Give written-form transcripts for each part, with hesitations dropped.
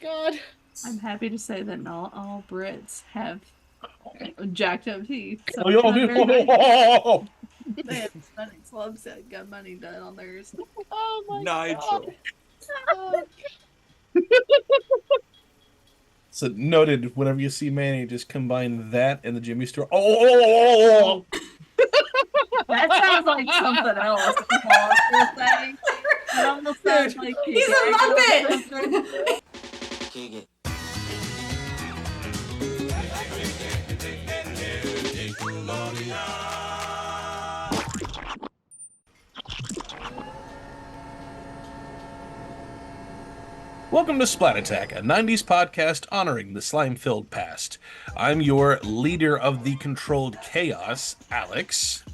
God. I'm happy to say that not all Brits have jacked up teeth. So Oh, it's not very nice. oh, They have stunning clubs that got money done on theirs. Oh my Nigel. God. Oh, So noted, whenever you see Manny, just combine that and the Jimmy Stewart. Oh, That sounds like something else. Thing. It almost sounds like He's a Muppet! Welcome to Splat Attack, a 90s podcast honoring the slime-filled past. I'm your leader of the controlled chaos, Alex.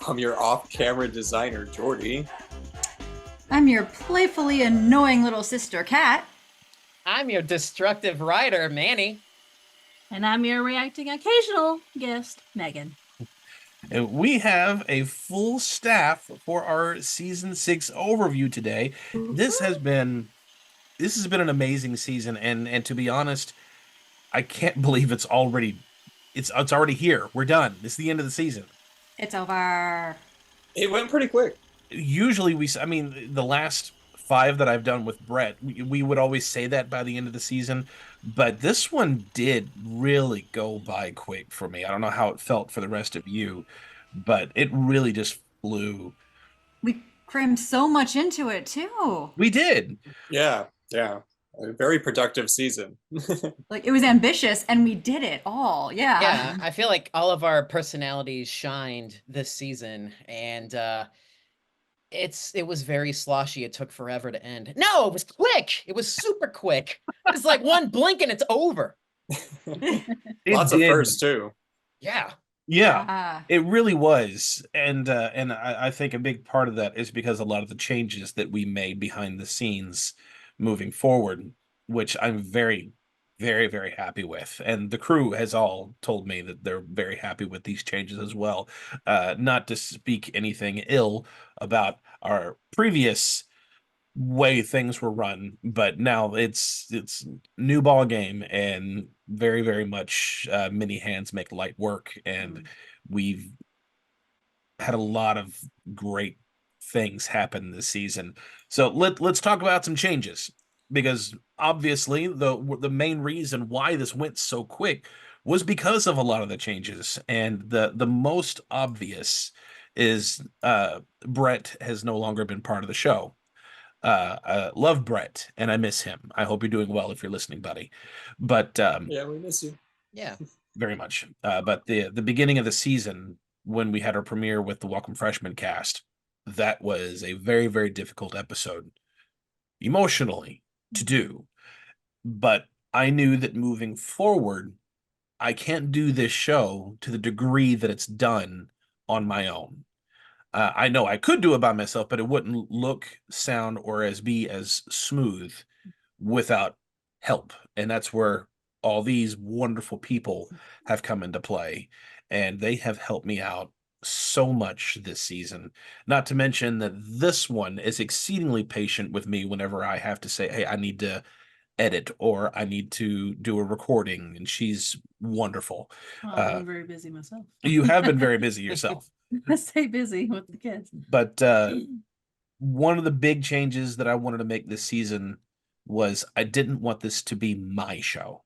I'm your off-camera designer, Jorde. I'm your playfully annoying little sister, Kat. I'm your destructive writer, Manny. And I'm your reacting occasional guest, Megan. And we have a full staff for our Season 6 overview today. This has been an amazing season, and to be honest, I can't believe it's already here. We're done. It's the end of the season. It's over. It went pretty quick. Usually the last 5 that I've done with Brett, we would always say that by the end of the season, but this one did really go by quick for me. I don't know how it felt for the rest of you, but it really just flew. We crammed so much into it, too. We did. Yeah. A very productive season. Like, it was ambitious, and we did it all. Yeah, I feel like all of our personalities shined this season, and it was very sloshy. It took forever to end. No, it was quick. It was super quick. It's like one blink and it's over. Lots of firsts, too. Yeah. Yeah, it really was. And I think a big part of that is because a lot of the changes that we made behind the scenes moving forward, which I'm very, very, very happy with. And the crew has all told me that they're very happy with these changes as well. Not to speak anything ill about our previous way things were run, but now it's new ball game, and very, very much many hands make light work, and we've had a lot of great things happen this season. So let's talk about some changes, because obviously the main reason why this went so quick was because of a lot of the changes, and the most obvious is Brett has no longer been part of the show. Love Brett, and I miss him. I hope you're doing well if you're listening, buddy. But yeah, we miss you. Yeah, very much. But the beginning of the season, when we had our premiere with the Welcome Freshman cast, that was a very, very difficult episode emotionally to do. But I knew that moving forward, I can't do this show to the degree that it's done on my own. I know I could do it by myself, but it wouldn't look, sound, or be as smooth without help. And that's where all these wonderful people have come into play. And they have helped me out so much this season. Not to mention that this one is exceedingly patient with me whenever I have to say, hey, I need to edit or I need to do a recording. And she's wonderful. I'm very busy myself. You have been very busy yourself. I stay busy with the kids. But one of the big changes that I wanted to make this season was I didn't want this to be my show.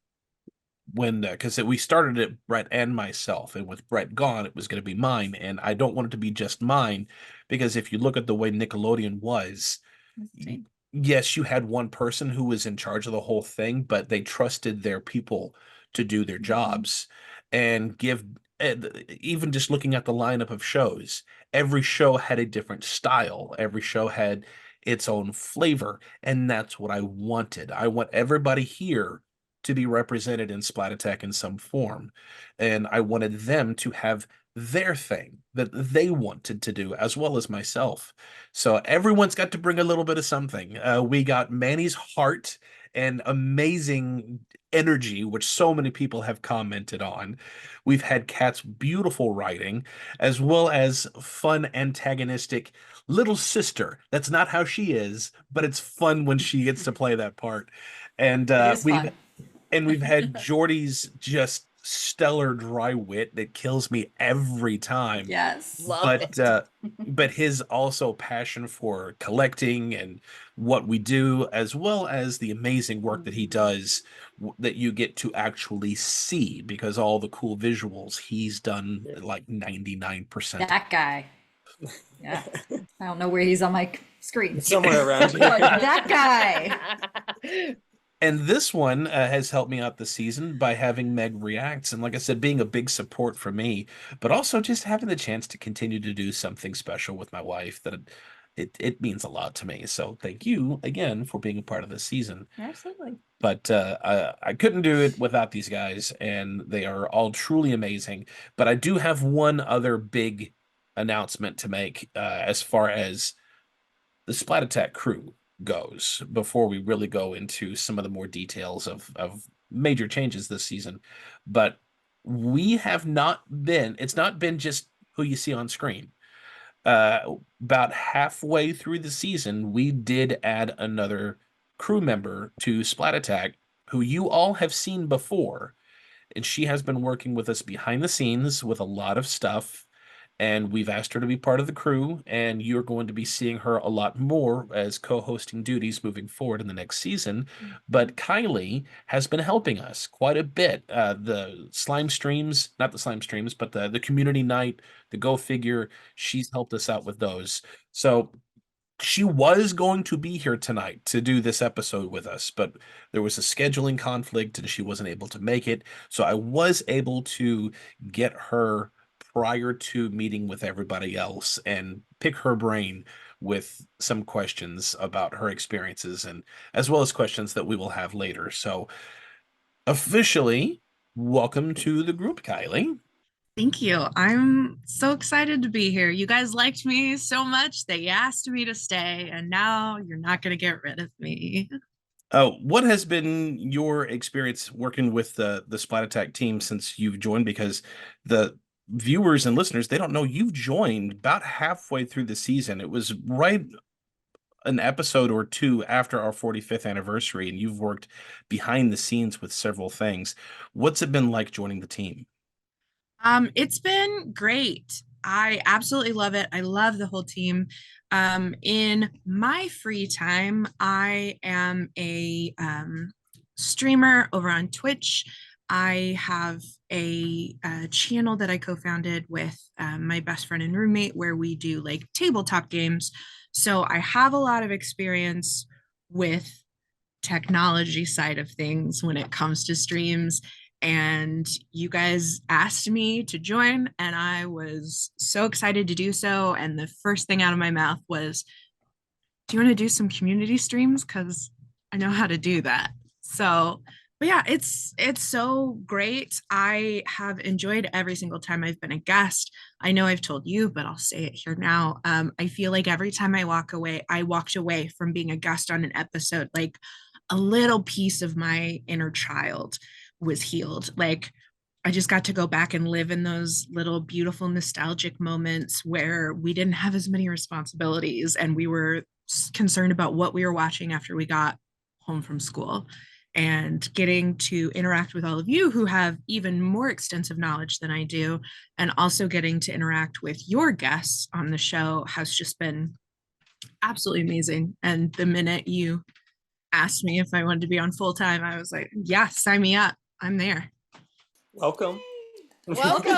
Because we started it, Brett and myself, and with Brett gone, it was going to be mine. And I don't want it to be just mine, because if you look at the way Nickelodeon was, yes, you had one person who was in charge of the whole thing, but they trusted their people to do their jobs and give. Even just looking at the lineup of shows, every show had a different style. Every show had its own flavor, and that's what I wanted. I want everybody here to be represented in Splat Attack in some form, and I wanted them to have their thing that they wanted to do, as well as myself. So everyone's got to bring a little bit of something. We got Manny's heart and amazing energy, which so many people have commented on. We've had Kat's beautiful writing, as well as fun, antagonistic little sister. That's not how she is, but it's fun when she gets to play that part. And It is fun. we've had Jordy's just stellar dry wit that kills me every time. Yes. Love But it. but his also passion for collecting and what we do, as well as the amazing work that he does that you get to actually see, because all the cool visuals he's done like 99%. That guy. Yeah. I don't know where he's on my screen. Somewhere around Like, here. that guy. And this one has helped me out this season by having Meg reacts, and like I said, being a big support for me, but also just having the chance to continue to do something special with my wife that it means a lot to me. So thank you again for being a part of this season. Absolutely. But I couldn't do it without these guys, and they are all truly amazing. But I do have one other big announcement to make as far as the Splat Attack crew goes before we really go into some of the more details of major changes this season. But we have not been, it's not been just who you see on screen. About halfway through the season, we did add another crew member to Splat Attack who you all have seen before. And she has been working with us behind the scenes with a lot of stuff, and we've asked her to be part of the crew, and you're going to be seeing her a lot more as co-hosting duties moving forward in the next season. But Kiley has been helping us quite a bit. The slime streams, not the slime streams, but the community night, the Go Figure, she's helped us out with those. So she was going to be here tonight to do this episode with us, but there was a scheduling conflict and she wasn't able to make it. So I was able to get her prior to meeting with everybody else and pick her brain with some questions about her experiences, and as well as questions that we will have later. So officially, welcome to the group, Kiley. Thank you. I'm so excited to be here. You guys liked me so much that you asked me to stay, and now you're not going to get rid of me. What has been your experience working with the Splat Attack team since you've joined? Because the viewers and listeners, they don't know you've joined about halfway through the season. It was right an episode or two after our 45th anniversary, and you've worked behind the scenes with several things. What's it been like joining the team? It's been great. I absolutely love it. I love the whole team. In my free time, I am a streamer over on Twitch. I have a channel that I co-founded with my best friend and roommate where we do like tabletop games. So I have a lot of experience with technology side of things when it comes to streams. And you guys asked me to join, and I was so excited to do so. And the first thing out of my mouth was, do you want to do some community streams? Because I know how to do that. So, but yeah, it's so great. I have enjoyed every single time I've been a guest. I know I've told you, but I'll say it here now. I feel like every time I walked away from being a guest on an episode, like a little piece of my inner child was healed. Like I just got to go back and live in those little beautiful nostalgic moments where we didn't have as many responsibilities and we were concerned about what we were watching after we got home from school. And getting to interact with all of you who have even more extensive knowledge than I do, and also getting to interact with your guests on the show has just been absolutely amazing. And the minute you asked me if I wanted to be on full time, I was like, yeah, sign me up. I'm there. Welcome. Welcome.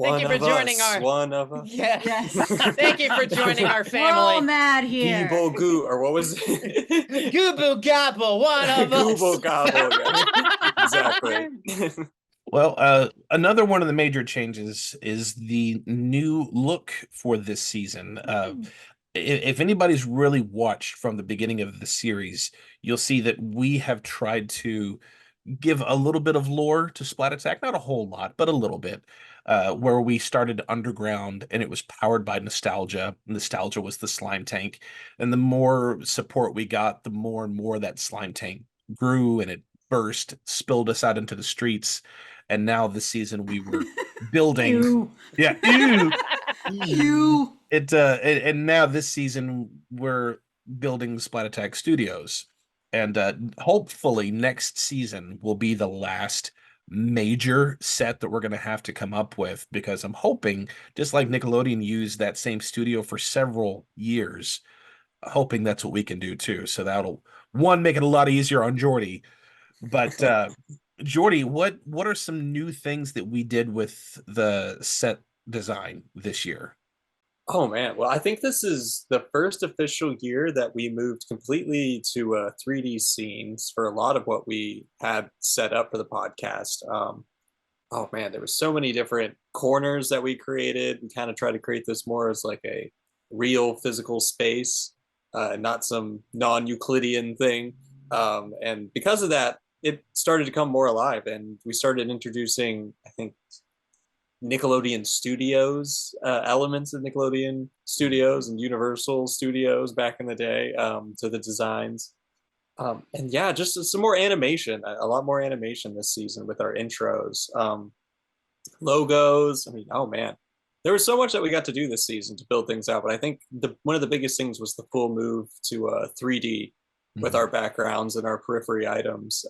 Thank you for joining our one of us. Yeah. Yes. Thank you for joining our We're all family. mad here. Geeble goo, or what was it? Gooble gobble, one of us. Gooble gobble. Yeah. Exactly. Well, another one of the major changes is the new look for this season. If anybody's really watched from the beginning of the series, you'll see that we have tried to give a little bit of lore to Splat Attack, not a whole lot, but a little bit, where we started underground and it was powered by nostalgia. Nostalgia was the slime tank, and the more support we got, the more and more that slime tank grew, and it burst, spilled us out into the streets. And now this season we were building. Ew. Yeah, ew. Ew. And now this season we're building Splat Attack Studios, And hopefully next season will be the last major set that we're going to have to come up with, because I'm hoping, just like Nickelodeon used that same studio for several years, hoping that's what we can do too. So that'll, one, make it a lot easier on Jorde. But Jorde, what are some new things that we did with the set design this year? Oh man, well, I think this is the first official year that we moved completely to 3D scenes for a lot of what we had set up for the podcast. Oh man, there were so many different corners that we created. We kind of tried to create this more as like a real physical space, not some non-Euclidean thing. And because of that, it started to come more alive, and we started introducing, I think, Nickelodeon Studios, elements of Nickelodeon Studios and Universal Studios back in the day, to the designs. And yeah, just some more animation, a lot more animation this season with our intros, logos. I mean, oh man, there was so much that we got to do this season to build things out. But I think one of the biggest things was the full move to 3D with our backgrounds and our periphery items.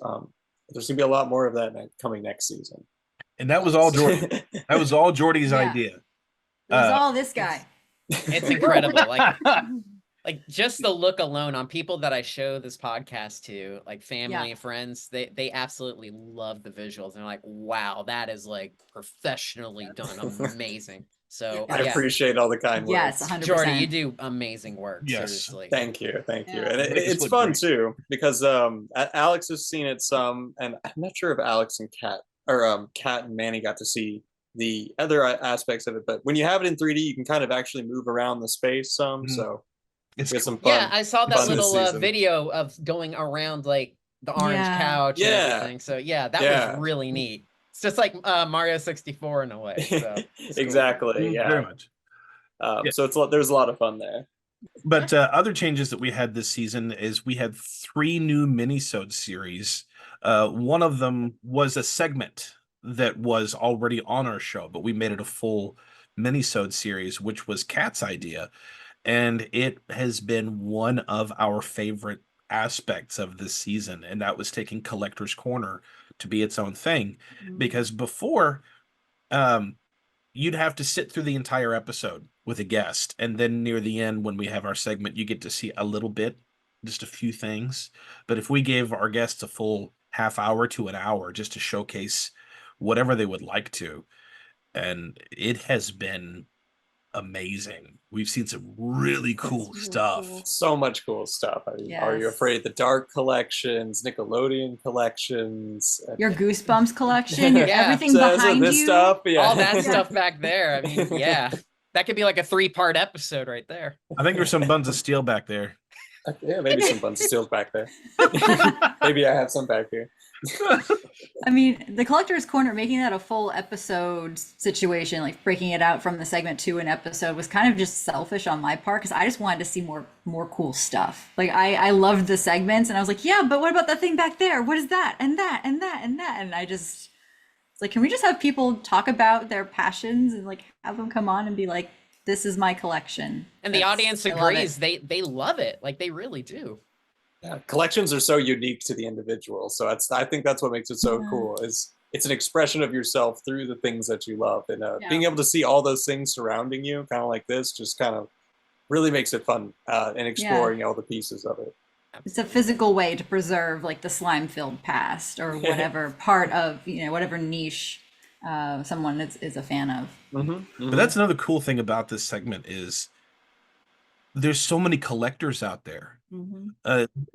There's gonna be a lot more of that coming next season. And that was all Jorde. That was all Jordy's Yeah. idea. It was all this guy. It's incredible. Like just the look alone on people that I show this podcast to, like family and friends, they absolutely love the visuals. And they're like, wow, that is like professionally done. Amazing. So I appreciate all the kind words. Yes, 100%. Jorde, you do amazing work. Yes. Seriously. Thank you. Yeah. And it's look fun great. too, because Alex has seen it some, and I'm not sure if Alex and Kat and Manny got to see the other aspects of it. But when you have it in 3D, you can kind of actually move around the space some. So It's we had some fun. Yeah, I saw that fun this little season. video of going around like the orange Yeah. couch and Yeah. everything. So yeah, that Yeah. was really neat. It's just like Mario 64 in a way. So it's cool. Exactly. very Yeah. much. Yeah. So there's a lot of fun there. But other changes that we had this season is we had 3 new Minisode series. One of them was a segment that was already on our show, but we made it a full Minisode series, which was Kat's idea. And it has been one of our favorite aspects of this season. And that was taking Collector's Corner to be its own thing. Because before, you'd have to sit through the entire episode with a guest. And then near the end, when we have our segment, you get to see a little bit, just a few things. But if we gave our guests a full half hour to an hour just to showcase whatever they would like to, and it has been amazing. We've seen some really cool really stuff. cool. So much cool stuff. I mean, Are You Yes. Afraid? The Dark collections, Nickelodeon collections, Your Goosebumps collection, your Yeah. everything so behind this you. stuff. Yeah. All that stuff back there. I mean, yeah. That could be like a 3-part episode right there. I think there's some buns of steel back there. Yeah, maybe some Buns of Steel's back there. Maybe I have some back here. I mean, the Collector's Corner, making that a full episode situation, like breaking it out from the segment to an episode, was kind of just selfish on my part, because I just wanted to see more cool stuff. Like I loved the segments, and I was like, yeah, but what about that thing back there? What is that? And that, and that, and that. And I just, it's like, can we just have people talk about their passions and like have them come on and be like, this is my collection. And the That's- audience I love it. agrees. They love it. Like they really do. Yeah, collections are so unique to the individual. So I think that's what makes it so Yeah. cool. Is it's an expression of yourself through the things that you love, and Yeah. being able to see all those things surrounding you, kind of like this, just kind of really makes it fun, and exploring all the pieces of it. It's a physical way to preserve like the slime-filled past or whatever part of, whatever niche someone is a fan of. But that's another cool thing about this segment is there's so many collectors out there.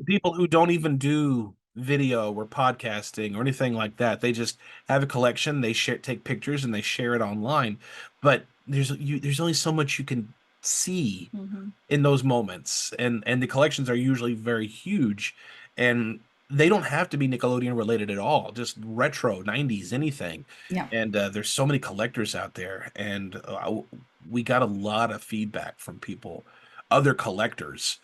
People who don't even do video or podcasting or anything like that. They just have a collection, they take pictures and they share it online. But there's only so much you can see in those moments. And the collections are usually very huge, and they don't have to be Nickelodeon related at all, just retro 90s, anything. Yeah. And there's so many collectors out there, and we got a lot of feedback from people, other collectors,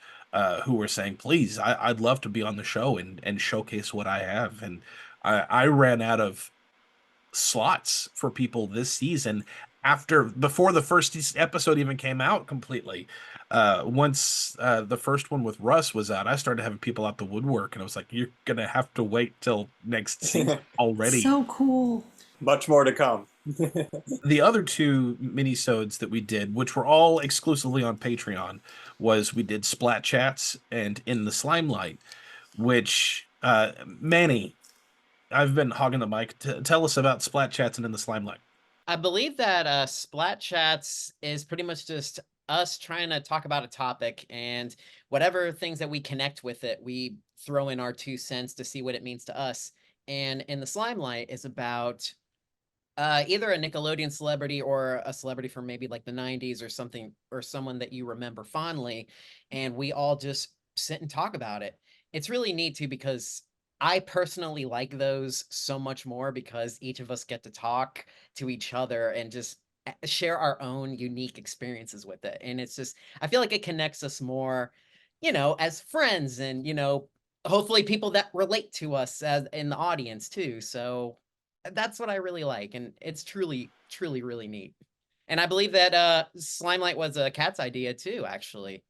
who were saying, please, I'd love to be on the show and showcase what I have. And I ran out of slots for people this season before the first episode even came out completely. Once the first one with Russ was out, I started having people out the woodwork, and I was like, "You're gonna have to wait till next season already." So cool. Much more to come. The other two minisodes that we did, which were all exclusively on Patreon, was we did Splat Chats and In the Slimelight, which Manny, I've been hogging the mic. Tell us about Splat Chats and In the Slimelight. I believe that Splat Chats is pretty much just us trying to talk about a topic, and whatever things that we connect with it, we throw in our 2 cents to see what it means to us. And In the Slimelight is about either a Nickelodeon celebrity or a celebrity from maybe like the 90s or something, or someone that you remember fondly, and we all just sit and talk about it. It's really neat too, because I personally like those so much more because each of us get to talk to each other and just share our own unique experiences with it. And it's just, I feel like it connects us more, as friends, and, hopefully people that relate to us as in the audience too. So that's what I really like, and it's truly, truly, really neat. And I believe that Slimelight was a Cat's idea too, actually.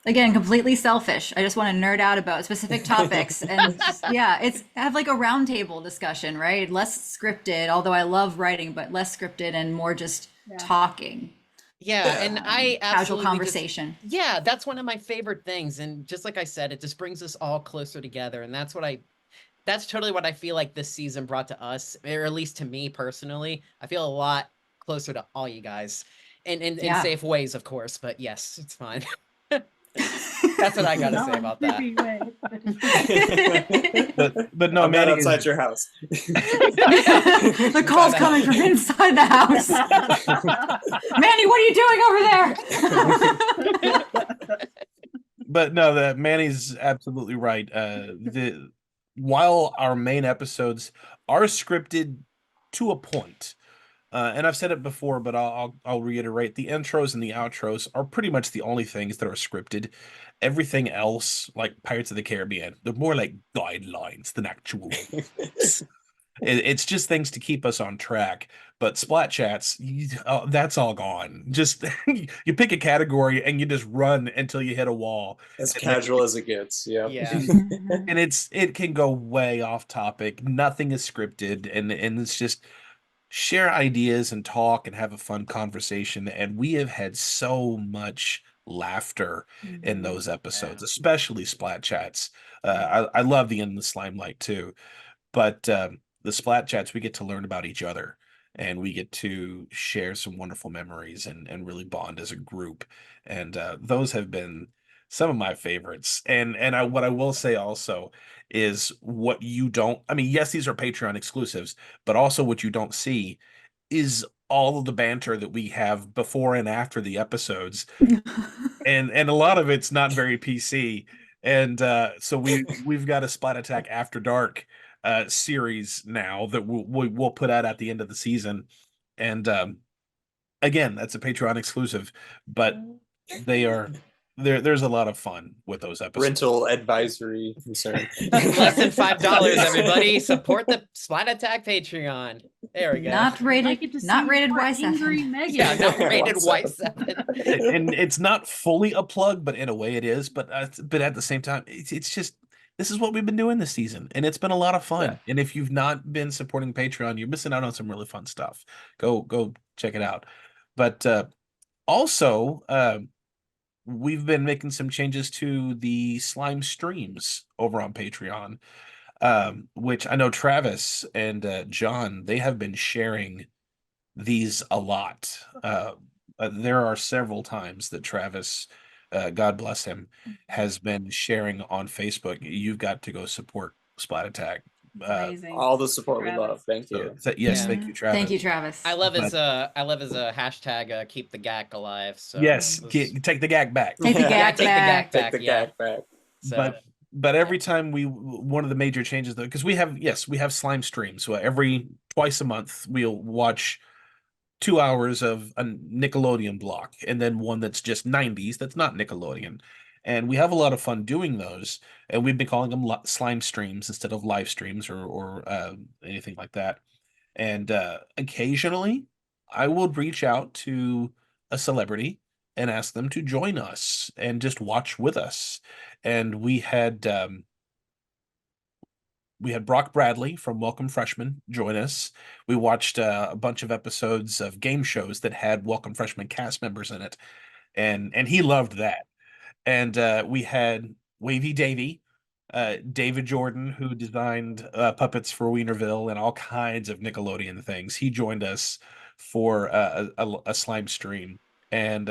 Again, completely selfish. I just want to nerd out about specific topics and just, yeah, it's have like a roundtable discussion, right? Less scripted, although I love writing, but less scripted and more just talking. Yeah, and I Casual absolutely conversation. yeah, that's one of my favorite things. And just like I said, it just brings us all closer together. And that's totally what I feel like this season brought to us, or at least to me personally. I feel a lot closer to all you guys, in Yeah. safe ways, of course. But yes, it's fine. That's what I gotta Not say in about a that. creepy way. But no, I'm not Manny outside is, your house. The call's coming from inside the house. Manny, what are you doing over there? but no, that Manny's absolutely right. While our main episodes are scripted to a point, and I've said it before, but I'll reiterate: the intros and the outros are pretty much the only things that are scripted. Everything else, like Pirates of the Caribbean, they're more like guidelines than actual. It's just things to keep us on track. But Splat Chats, that's all gone. Just you pick a category and you just run until you hit a wall. As And then- casual as it gets. Yeah. and it can go way off topic. Nothing is scripted, and it's just share ideas and talk and have a fun conversation. And we have had so much laughter in those episodes, especially Splat Chats. I love the In the Slimelight too, but the Splat Chats, we get to learn about each other, and we get to share some wonderful memories and really bond as a group. And those have been some of my favorites. And what I will say also is, what you don't, I mean, yes, these are Patreon exclusives, but also what you don't see is all of the banter that we have before and after the episodes. And a lot of it's not very PC. And so we've got a Splat Attack After Dark series now that we'll put out at the end of the season. And again, that's a Patreon exclusive, but they are there's a lot of fun with those episodes. Rental advisory concern. Less than $5, everybody. Support the Splat Attack Patreon. There we go. Not I get to rated, see not rated more Y7. angry Megan. Yeah, not rated WhatsApp. Y7. And it's not fully a plug, but in a way it is. But at the same time, it's just, this is what we've been doing this season, and it's been a lot of fun. Yeah. And if you've not been supporting Patreon, you're missing out on some really fun stuff. Go check it out. But also, we've been making some changes to the slime streams over on Patreon, which I know Travis and John, they have been sharing these a lot. There are several times that Travis, God bless him, has been sharing on Facebook. You've got to go support Splat Attack. Amazing. All the support we Travis. love. Thank So, you. yes, Yeah. thank you, Travis. Thank you, Travis. I love his hashtag keep the GAC alive. So Yes, this- take the gag back. Take the Yeah, gag take the back. gag Take the yeah. gag back. So But every time one of the major changes though, because we have slime streams. So twice a month we'll watch 2 hours of a Nickelodeon block, and then one that's just 90s that's not Nickelodeon. And we have a lot of fun doing those, and we've been calling them slime streams instead of live streams or anything like that. And occasionally I would reach out to a celebrity and ask them to join us and just watch with us. And we had Brock Bradley from Welcome Freshmen join us. We watched a bunch of episodes of game shows that had Welcome Freshmen cast members in it, and he loved that. And we had Wavy Davy, David Jordan, who designed puppets for Wienerville and all kinds of Nickelodeon things. He joined us for a slime stream, and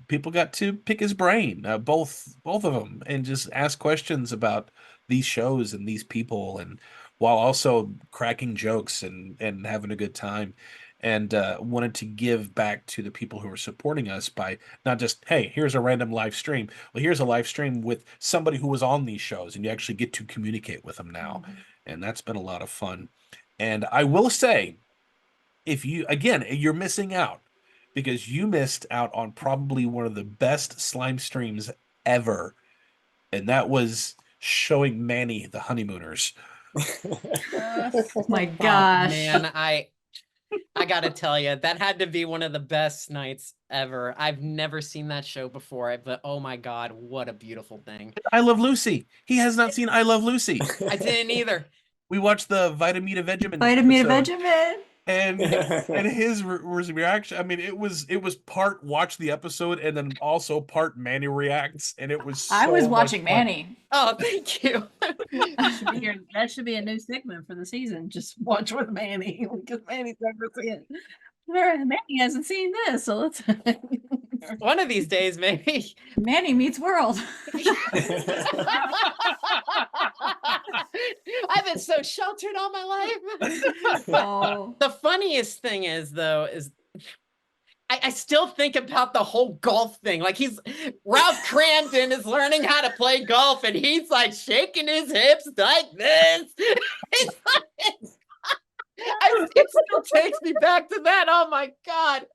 people got to pick his brain, both of them, and just ask questions about these shows and these people, and while also cracking jokes and having a good time. And wanted to give back to the people who are supporting us by not just, hey, here's a random live stream. Well, here's a live stream with somebody who was on these shows, and you actually get to communicate with them now. And that's been a lot of fun. And I will say, if you, again, you're missing out because you missed out on probably one of the best slime streams ever. And that was showing Manny the honeymooners. My Oh, gosh. man, I gotta tell you, that had to be one of the best nights ever. I've never seen that show before, but oh my God, what a beautiful thing. I Love Lucy. He has not seen I Love Lucy. I didn't either. We watched the Vitamita Vegemin Vitamita episode, Vegemin. and his reaction. I mean, it was part watch the episode and then also part Manny reacts, and it was. I was so much watching fun. Manny. Oh, thank you. That should be a new segment for the season. Just watch with Manny because Manny's never seen it. Manny hasn't seen this, so let's. One of these days, maybe. Manny meets world. I've been so sheltered all my life. Oh. The funniest thing is, though, is I still think about the whole golf thing. Like Ralph Cramden is learning how to play golf, and he's like shaking his hips like this. It still takes me back to that. Oh my God.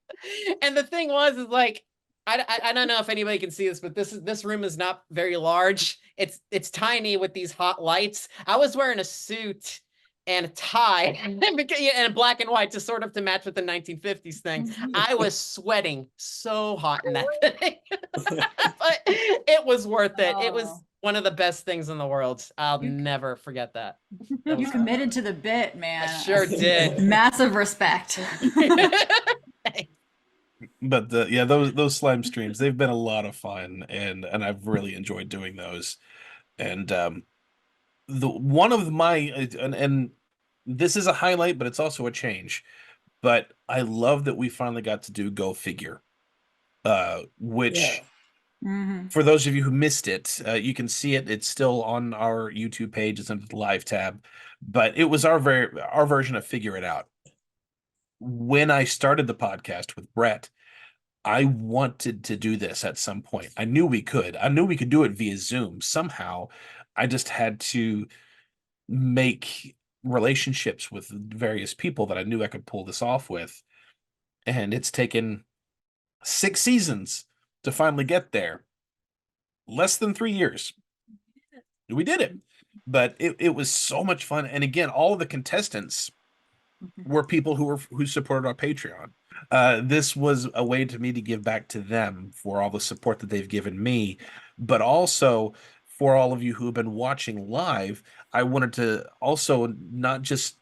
And the thing is like, I don't know if anybody can see this, but this room is not very large. It's tiny with these hot lights. I was wearing a suit and a tie and a black and white to match with the 1950s thing. I was sweating so hot in that thing. But it was worth it. It was one of the best things in the world. I'll never forget that. You committed to the bit, man. I sure did. Massive respect. But those slime streams, they've been a lot of fun, and I've really enjoyed doing those. And the one of my and this is a highlight, but it's also a change. But I love that we finally got to do Go Figure, which for those of you who missed it, you can see it. It's still on our YouTube page. It's under the live tab, but it was our version of Figure It Out. When I started the podcast with Brett, I wanted to do this at some point. I knew we could. I knew we could do it via Zoom somehow. I just had to make relationships with various people that I knew I could pull this off with. And it's taken 6 seasons to finally get there. Less than 3 years. We did it. But it was so much fun. And again, all of the contestants were people who supported our Patreon. This was a way to me to give back to them for all the support that they've given me, but also for all of you who have been watching live. I wanted to also not just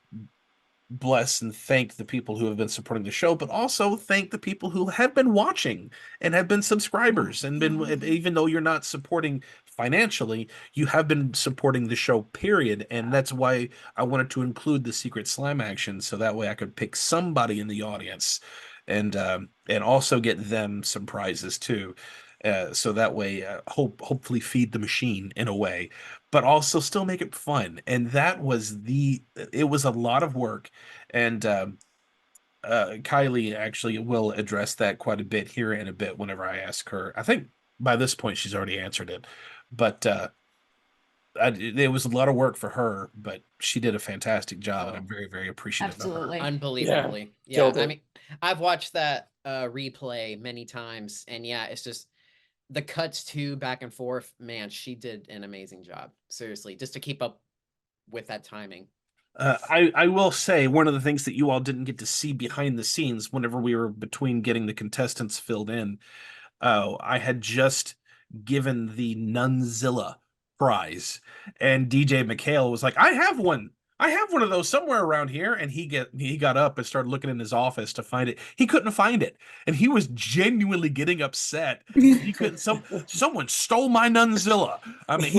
bless and thank the people who have been supporting the show, but also thank the people who have been watching and have been subscribers and been, even though you're not supporting financially, you have been supporting the show, period. And that's why I wanted to include the secret slime action, so that way I could pick somebody in the audience and also get them some prizes too. So that way, hopefully feed the machine in a way, but also still make it fun. And that was it was a lot of work. And Kiley actually will address that quite a bit here in a bit whenever I ask her. I think by this point she's already answered it, but it was a lot of work for her, but she did a fantastic job, and I'm very, very appreciative of her. Absolutely. Unbelievably. Yeah. I mean, I've watched that replay many times, and yeah, it's just the cuts too, back and forth. Man, she did an amazing job. Seriously, just to keep up with that timing. I will say one of the things that you all didn't get to see behind the scenes whenever we were between getting the contestants filled in, I had just given the Nunzilla prize, and DJ McHale was like, "I have one. I have one of those somewhere around here." And he got up and started looking in his office to find it. He couldn't find it, and he was genuinely getting upset. He couldn't. Someone stole my Nunzilla. I mean,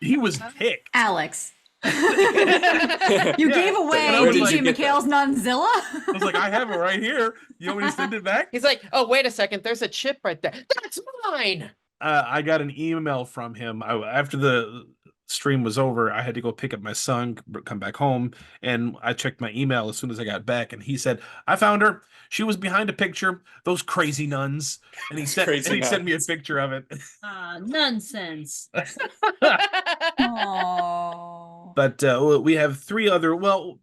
he was ticked. Alex. You Yeah. gave away And I was DJ like- McHale's Nunzilla? I was like, I have it right here. You want me to send it back? He's like, oh, wait a second. There's a chip right there. That's mine. I got an email from him after the stream was over. I had to go pick up my son, come back home, and I checked my email as soon as I got back, and he said, "I found her. She was behind a picture. Those crazy nuns." And he sent me a picture of it. Nonsense. Oh. But we have three other. Well,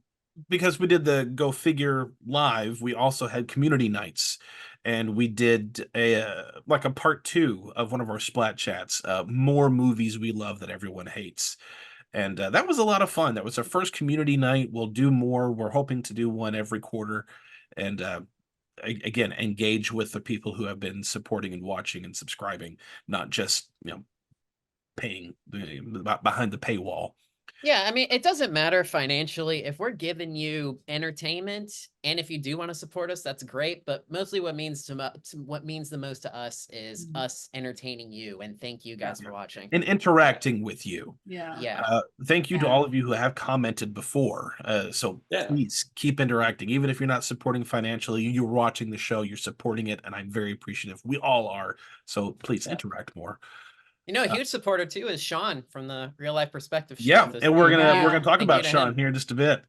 because we did the Go Figure live, we also had community nights. And we did a part 2 of one of our Splat chats, more movies we love that everyone hates. And that was a lot of fun. That was our first community night. We'll do more. We're hoping to do one every quarter. And again, engage with the people who have been supporting and watching and subscribing, not just, paying behind the paywall. Yeah, I mean, it doesn't matter financially. If we're giving you entertainment, and if you do want to support us, that's great. But mostly what means what means the most to us is us entertaining you. And thank you guys for watching. And interacting with you. Yeah. Yeah. Thank you to Yeah. all of you who have commented before. So please keep interacting. Even if you're not supporting financially, you're watching the show, you're supporting it, and I'm very appreciative. We all are. So please interact more. A huge supporter too is Sean from the Real Life Perspective show. Yeah, and we're gonna talk Thank about you to Sean him. here in just a bit.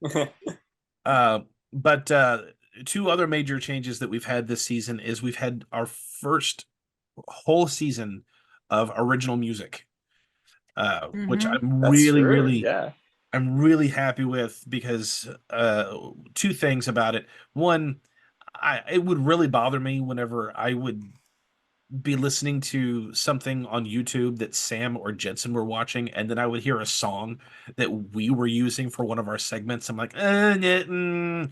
But two other major changes that we've had this season is we've had our first whole season of original music, which I'm I'm really happy with, because two things about it. One, it would really bother me whenever I would be listening to something on YouTube that Sam or Jensen were watching, and then I would hear a song that we were using for one of our segments. I'm like, that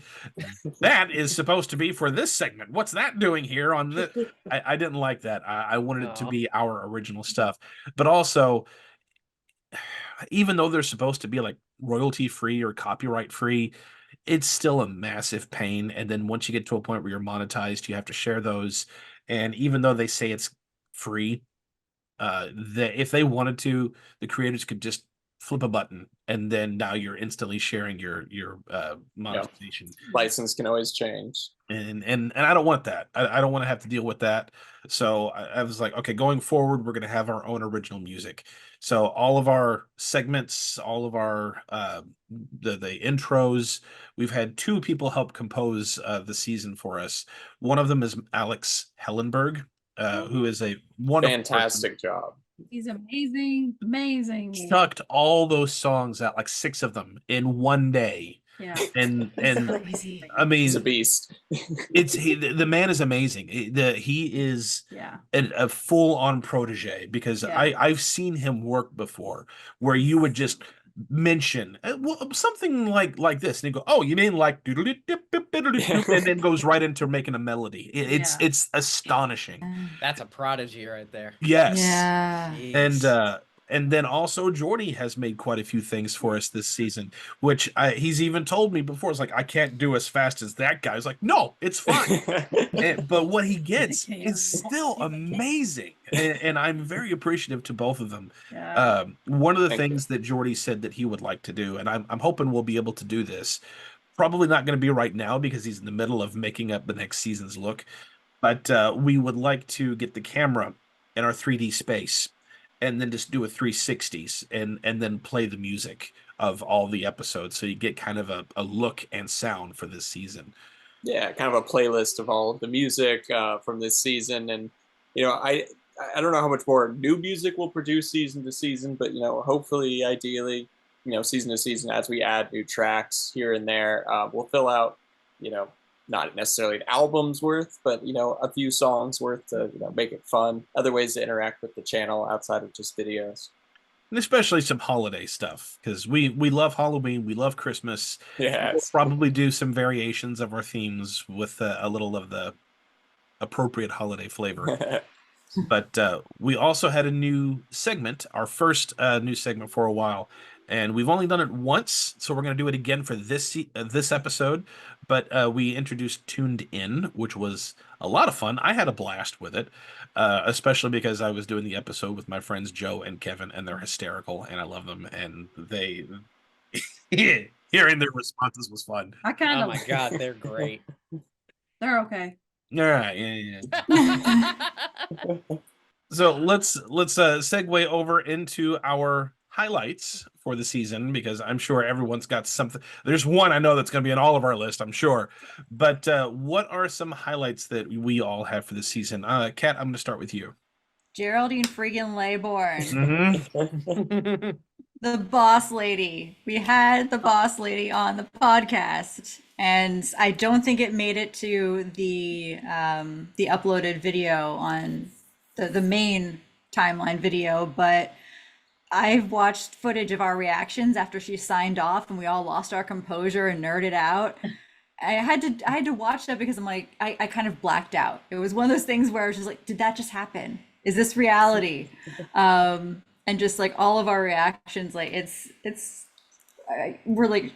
is supposed to be for this segment. What's that doing here on the? I didn't like that. I wanted it to be our original stuff, but also, even though they're supposed to be like royalty free or copyright free, it's still a massive pain. And then once you get to a point where you're monetized, you have to share those. And even though they say it's free, if they wanted to, the creators could just flip a button, and then now you're instantly sharing your monetization. License can always change. And I don't want that. I don't want to have to deal with that. So I was like, okay, going forward, we're going to have our own original music. So all of our segments, all of our the intros, we've had two people help compose the season for us. One of them is Alex Hellenberg, who is a wonderful fantastic person. job. He's amazing. Chucked all those songs out, like 6 of them, in one day. Yeah. And Crazy. I mean, He's a beast. the man is amazing. He is a full-on protege, because I've seen him work before, where you would just mention something like this, and you go, "Oh, you mean like," and then goes right into making a melody. It's astonishing. That's a prodigy right there. Yes. Yeah. Jeez. And then also Jorde has made quite a few things for us this season, which he's even told me before. It's like, I can't do as fast as that guy. I was like, no, it's fine. But what he gets is still amazing. And I'm very appreciative to both of them. Yeah. One of the things that Jorde said that he would like to do, and I'm hoping we'll be able to do this, probably not going to be right now because he's in the middle of making up the next season's look, but we would like to get the camera in our 3D space, and then just do a 360s and then play the music of all the episodes, so you get kind of a look and sound for this season. Yeah, kind of a playlist of all of the music from this season. And I don't know how much more new music we'll produce season to season, but hopefully, ideally, season to season, as we add new tracks here and there, we'll fill out not necessarily an album's worth, but a few songs worth to make it fun. Other ways to interact with the channel outside of just videos. And especially some holiday stuff, because we love Halloween, we love Christmas. Yeah. We'll probably do some variations of our themes with a little of the appropriate holiday flavor. But we also had a new segment, our first new segment for a while, and we've only done it once, so we're going to do it again for this episode. But we introduced Tuned In, which was a lot of fun. I had a blast with it, especially because I was doing the episode with my friends Joe and Kevin, and they're hysterical, and I love them, and they hearing their responses was fun. I kind Oh of. my god, they're great. They're okay. All right, yeah. So let's segue over into our highlights for the season, because I'm sure everyone's got something. There's one I know that's going to be on all of our list, I'm sure. But what are some highlights that we all have for the season? Kat, I'm going to start with you. Geraldine friggin' Laybourne, Mm-hmm. the boss lady. We had the boss lady on the podcast, and I don't think it made it to the uploaded video on the main timeline video, but I've watched footage of our reactions after she signed off and we all lost our composure and nerded out. I had to watch that because I'm like, I kind of blacked out. It was one of those things where I was just like, did that just happen? Is this reality? And just like all of our reactions, like we're like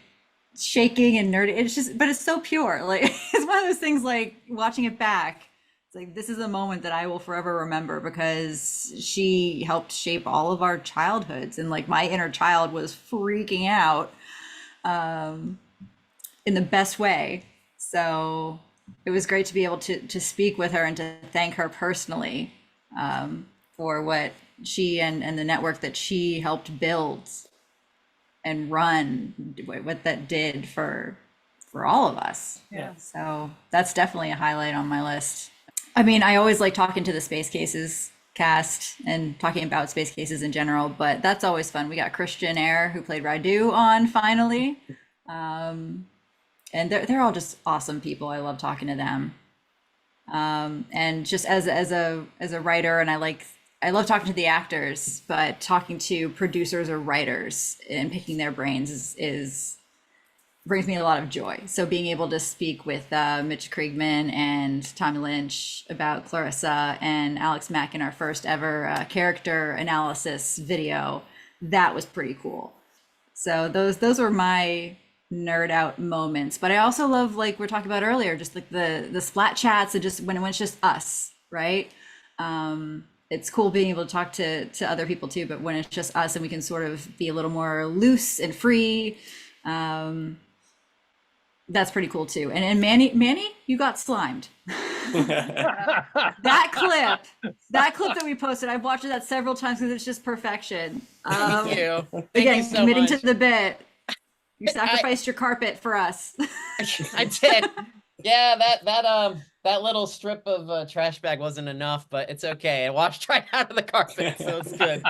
shaking and nerdy. It's just, but it's so pure. Like it's one of those things, like watching it back, it's like, this is a moment that I will forever remember because she helped shape all of our childhoods. And like my inner child was freaking out in the best way. So it was great to be able to speak with her and to thank her personally for what she and the network that she helped build and run, what that did for all of us. Yeah. So that's definitely a highlight on my list. I mean, I always like talking to the Space Cases cast and talking about Space Cases in general, but that's always fun. We got Christian Air, who played Raidu, on finally. And they're all just awesome people. I love talking to them. And just as a writer, and I love talking to the actors, but talking to producers or writers and picking their brains is brings me a lot of joy. So being able to speak with Mitch Kriegman and Tommy Lynch about Clarissa and Alex Mack in our first ever character analysis video, that was pretty cool. So those were my nerd out moments. But I also love, like we're talking about earlier, just like the Splat chats and just when it's just us, right? It's cool being able to talk to other people too, but when it's just us and we can sort of be a little more loose and free, that's pretty cool too. And Manny, you got slimed. that clip that we posted, I've watched that several times because it's just perfection. Thank you. Thank Again, you so committing much. to the bit. You sacrificed your carpet for us. I did. Yeah, that little strip of trash bag wasn't enough, but it's okay. I washed right out of the carpet, so it's good.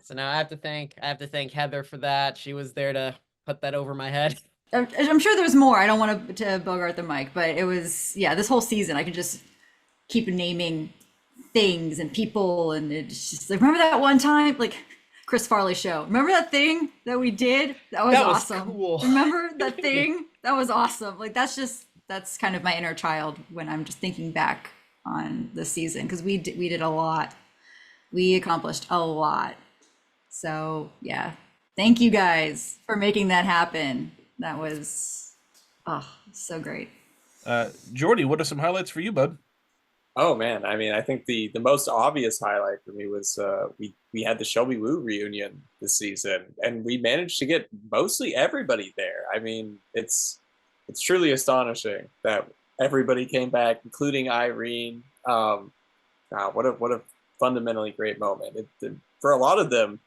So now I have to thank Heather for that. She was there to put that over my head. I'm sure there's more. I don't want to bogart the mic, but it was, yeah, this whole season I could just keep naming things and people, and it's just like, remember that one time, like Chris Farley show, remember that thing that we did? That was awesome. Cool. Remember that thing? That was awesome. Like that's kind of my inner child when I'm just thinking back on the season, because we did a lot. We accomplished a lot. So yeah, thank you guys for making that happen. That was so great. Jorde, what are some highlights for you, bud? Oh man, I mean, I think the most obvious highlight for me was we had the Shelby Woo reunion this season, and we managed to get mostly everybody there. I mean, it's truly astonishing that everybody came back, including Irene. Wow, what a fundamentally great moment. For a lot of them,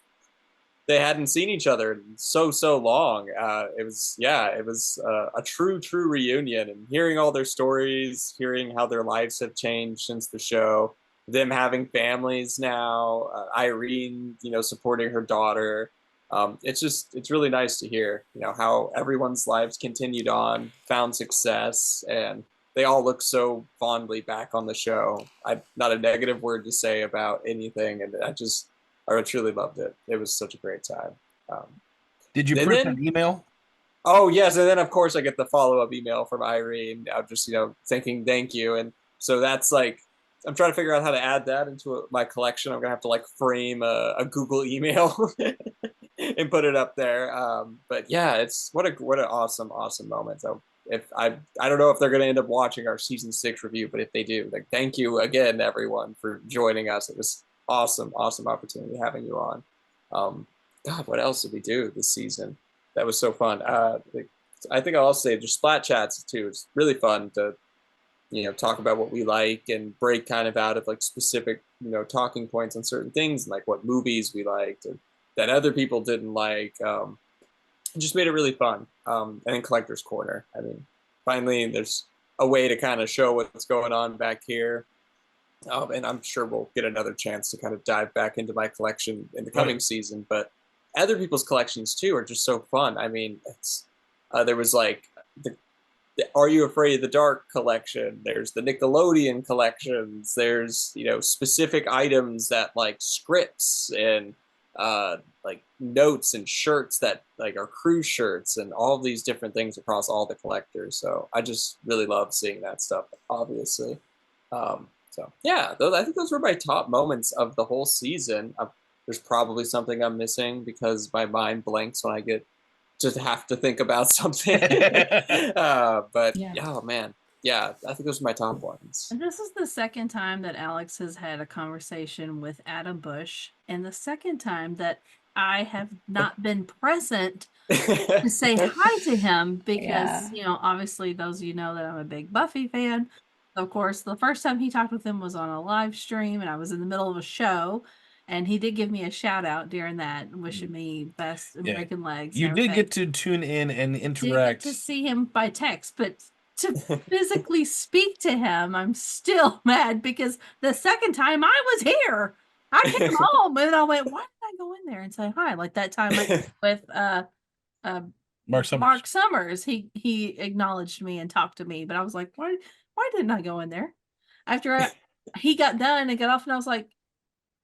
they hadn't seen each other in so long. It was a true reunion, and hearing all their stories, hearing how their lives have changed since the show, them having families now, Irene, supporting her daughter. It's really nice to hear, how everyone's lives continued on, found success, and they all look so fondly back on the show. I've not a negative word to say about anything, and I truly loved it. It was such a great time. Did you And print then- an email? Oh yes, and then of course I get the follow-up email from Irene. I'm just thinking thank you, and so that's like I'm trying to figure out how to add that into my collection. I'm gonna have to like frame a Google email and put it up there. But yeah, it's what an awesome moment. So if I don't know if they're gonna end up watching our season 6 review, but if they do, like thank you again everyone for joining us. It was awesome opportunity having you on. God, what else did we do this season? That was so fun. I think I'll also say just Splat chats too. It's really fun to talk about what we like and break kind of out of like specific talking points on certain things and like what movies we liked and that other people didn't like. It just made it really fun. And in Collector's Corner, I mean, finally there's a way to kind of show what's going on back here. And I'm sure we'll get another chance to kind of dive back into my collection in the coming season. But other people's collections too are just so fun. I mean, it's there was like the Are You Afraid of the Dark collection. There's the Nickelodeon collections. There's specific items that like scripts and like notes and shirts that like are cruise shirts and all these different things across all the collectors. So I just really love seeing that stuff. Obviously. So yeah, I think those were my top moments of the whole season. There's probably something I'm missing because my mind blanks when I get just have to think about something. But oh man, yeah, I think those are my top ones. And this is the second time that Alex has had a conversation with Adam Bush, and the second time that I have not been present to say hi to him because, obviously those of you know that I'm a big Buffy fan. Of course, the first time he talked with him was on a live stream and I was in the middle of a show. And he did give me a shout out during that, wishing me best and breaking legs. You did get to tune in and interact. Did get to see him by text, but to physically speak to him, I'm still mad because the second time I was here, I came home and I went, why did I go in there and say hi? Like that time with Mark Summers. He acknowledged me and talked to me, but I was like, why didn't I go in there? After he got done and got off, and I was like,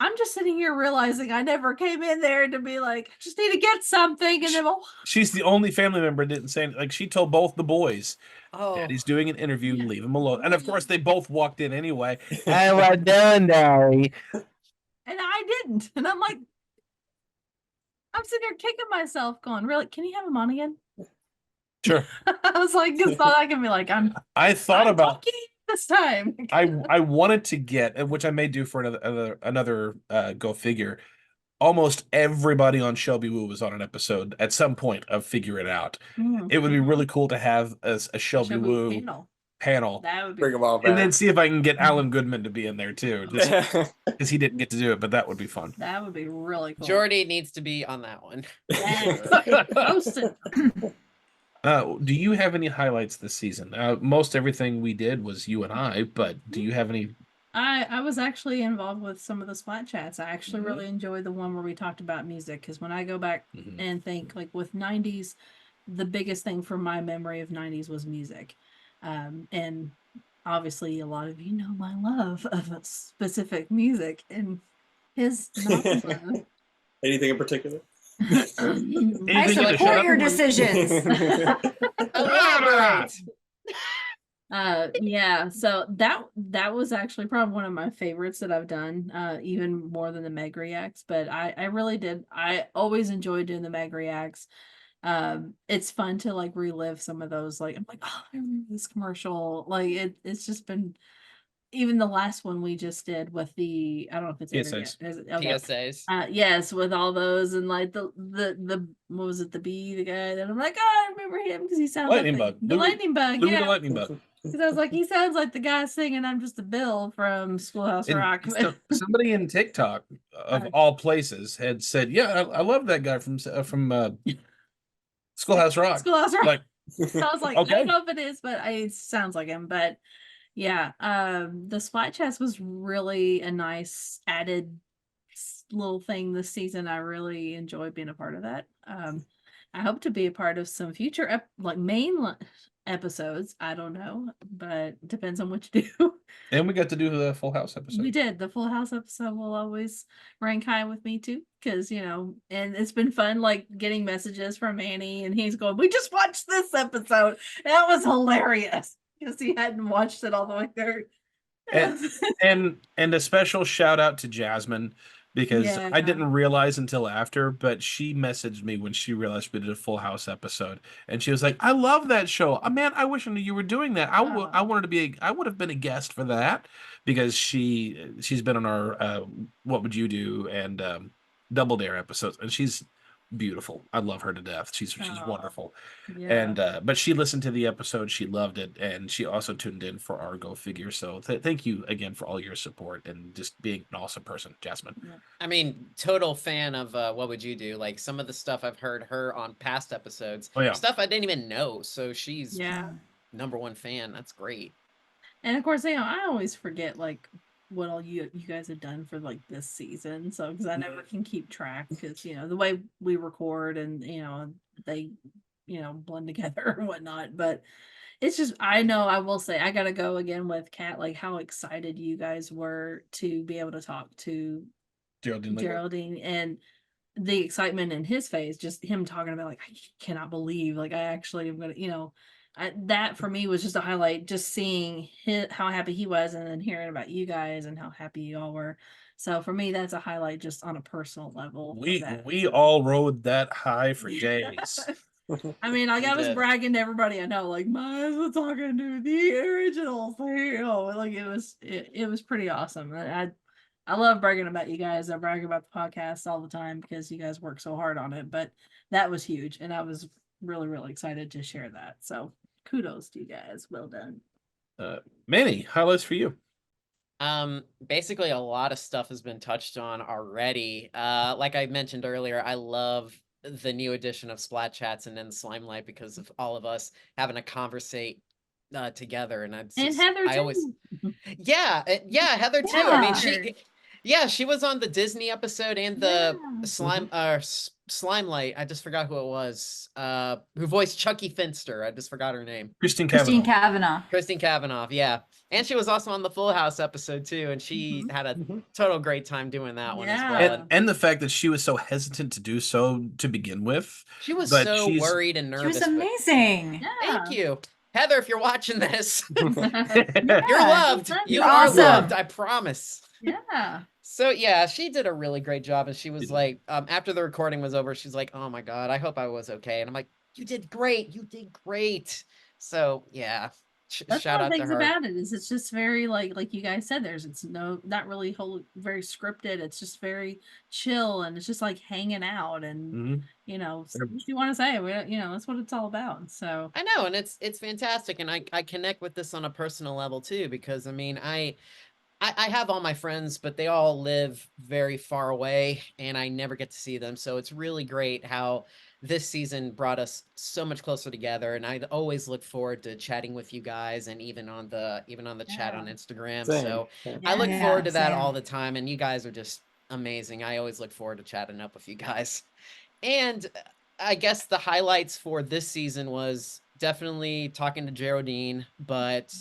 I'm just sitting here realizing I never came in there to be like, I just need to get something. And then she's the only family member that didn't say anything. Like she told both the boys, Daddy's doing an interview, leave him alone. And of course they both walked in anyway. I was done, Daddy. And I didn't. And I'm like, I'm sitting here kicking myself going, really? Can you have him on again? Sure. I was like, just thought I can be like, I thought about this time. I wanted to get, which I may do for another go figure. Almost everybody on Shelby Woo was on an episode at some point of Figure It Out. It would be really cool to have a Shelby Woo panel. That would be bring them all back. And then see if I can get Alan Goodman to be in there too, because he didn't get to do it, but that would be fun. That would be really cool. Jorde needs to be on that one. Do you have any highlights this season? Most everything we did was you and I, but do you have any? I was actually involved with some of the Splat chats. I actually really enjoyed the one where we talked about music, because when I go back and think, like with 90s, the biggest thing from my memory of 90s was music. And obviously a lot of you know my love of specific music, and his not Anything in particular? I support your decisions. Elaborate. Yeah, so that was actually probably one of my favorites that I've done, even more than the Meg reacts. But I really did. I always enjoyed doing the Meg reacts. It's fun to like relive some of those. Like I'm like, oh, I remember this commercial. Like it's just been. Even the last one we just did with the, I don't know if it's PSAs. PSAs. Yes, with all those, and like the what was it, the bee, the guy that I'm like, oh, I remember him because he sounds Lightning like Bug. the lightning bug. Louie Yeah, the Lightning Bug. because I was like, he sounds like the guy singing "I'm Just a Bill" from Schoolhouse Rock. Somebody in TikTok, of all places, had said, "Yeah, I love that guy from Schoolhouse Rock." Schoolhouse Rock. Like, so I was like, okay. I don't know if it is, but it sounds like him. But yeah, the Splat Chats was really a nice added little thing this season. I really enjoyed being a part of that. I hope to be a part of some future episodes. I don't know, but depends on what you do. And we got to do the Full House episode. We did. The Full House episode will always rank high with me too, because and it's been fun, like getting messages from Manny, and he's going, "We just watched this episode. That was hilarious," because he hadn't watched it all the way through. And a special shout out to Jasmine, because I Yeah. didn't realize until after, but she messaged me when she realized we did a Full House episode, and she was like, "I love that show. Man, I wish I knew you were doing that. I wanted to be. I would have been a guest for that," because she's been on our What Would You Do and Double Dare episodes, and she's beautiful. I love her to death. She's wonderful. And but she listened to the episode, she loved it, and she also tuned in for our Go Figure. So thank you again for all your support and just being an awesome person, Jasmine. I mean, total fan of What Would You Do? Like some of the stuff I've heard her on past episodes, stuff I didn't even know. So she's #1 fan. That's great. And of course, I always forget like what all you guys have done for like this season. So because I never can keep track, because the way we record and they blend together and whatnot. But it's just, I know, I will say, I gotta go again with Kat, like how excited you guys were to be able to talk to Geraldine, and the excitement in his face, just him talking about like, I cannot believe, like I actually am gonna, that for me was just a highlight, just seeing how happy he was, and then hearing about you guys and how happy you all were. So for me, that's a highlight just on a personal level. We all rode that high for days. I mean, like I was bragging to everybody I know, like mine's was talking to the original thing. Like it was pretty awesome. I love bragging about you guys. I brag about the podcast all the time because you guys work so hard on it. But that was huge, and I was really, really excited to share that. So kudos to you guys. Well done. Manny, highlights for you. Basically a lot of stuff has been touched on already. Like I mentioned earlier, I love the new edition of Splat Chats and then Slimelight because of all of us having a conversate together. And Heather too. Heather too. I mean, she was on the Disney episode and the Slimelight. I just forgot who it was. Who voiced Chucky Finster. I just forgot her name. Christine Cavanaugh. Yeah. And she was also on the Full House episode too, and she had a total great time doing that one as well. And the fact that she was so hesitant to do so to begin with. She was so worried and nervous. She was amazing. Thank you. Heather, if you're watching this, you're loved. You are awesome. loved, I promise. Yeah. So yeah, she did a really great job, and she was like, after the recording was over, she's like, "Oh my God, I hope I was okay." And I'm like, "You did great. You did great." So yeah. That's shout one out of the things to her. about it is it's just very like you guys said, it's not really very scripted. It's just very chill, and it's just like hanging out, and what you want to say, that's what it's all about. So I know, and it's fantastic, and I connect with this on a personal level too, because I mean I have all my friends, but they all live very far away, and I never get to see them. So it's really great how this season brought us so much closer together, and I always look forward to chatting with you guys, and even on the chat on Instagram. So I look forward to that all the time, and you guys are just amazing. I always look forward to chatting up with you guys. And I guess the highlights for this season was definitely talking to Geraldine, but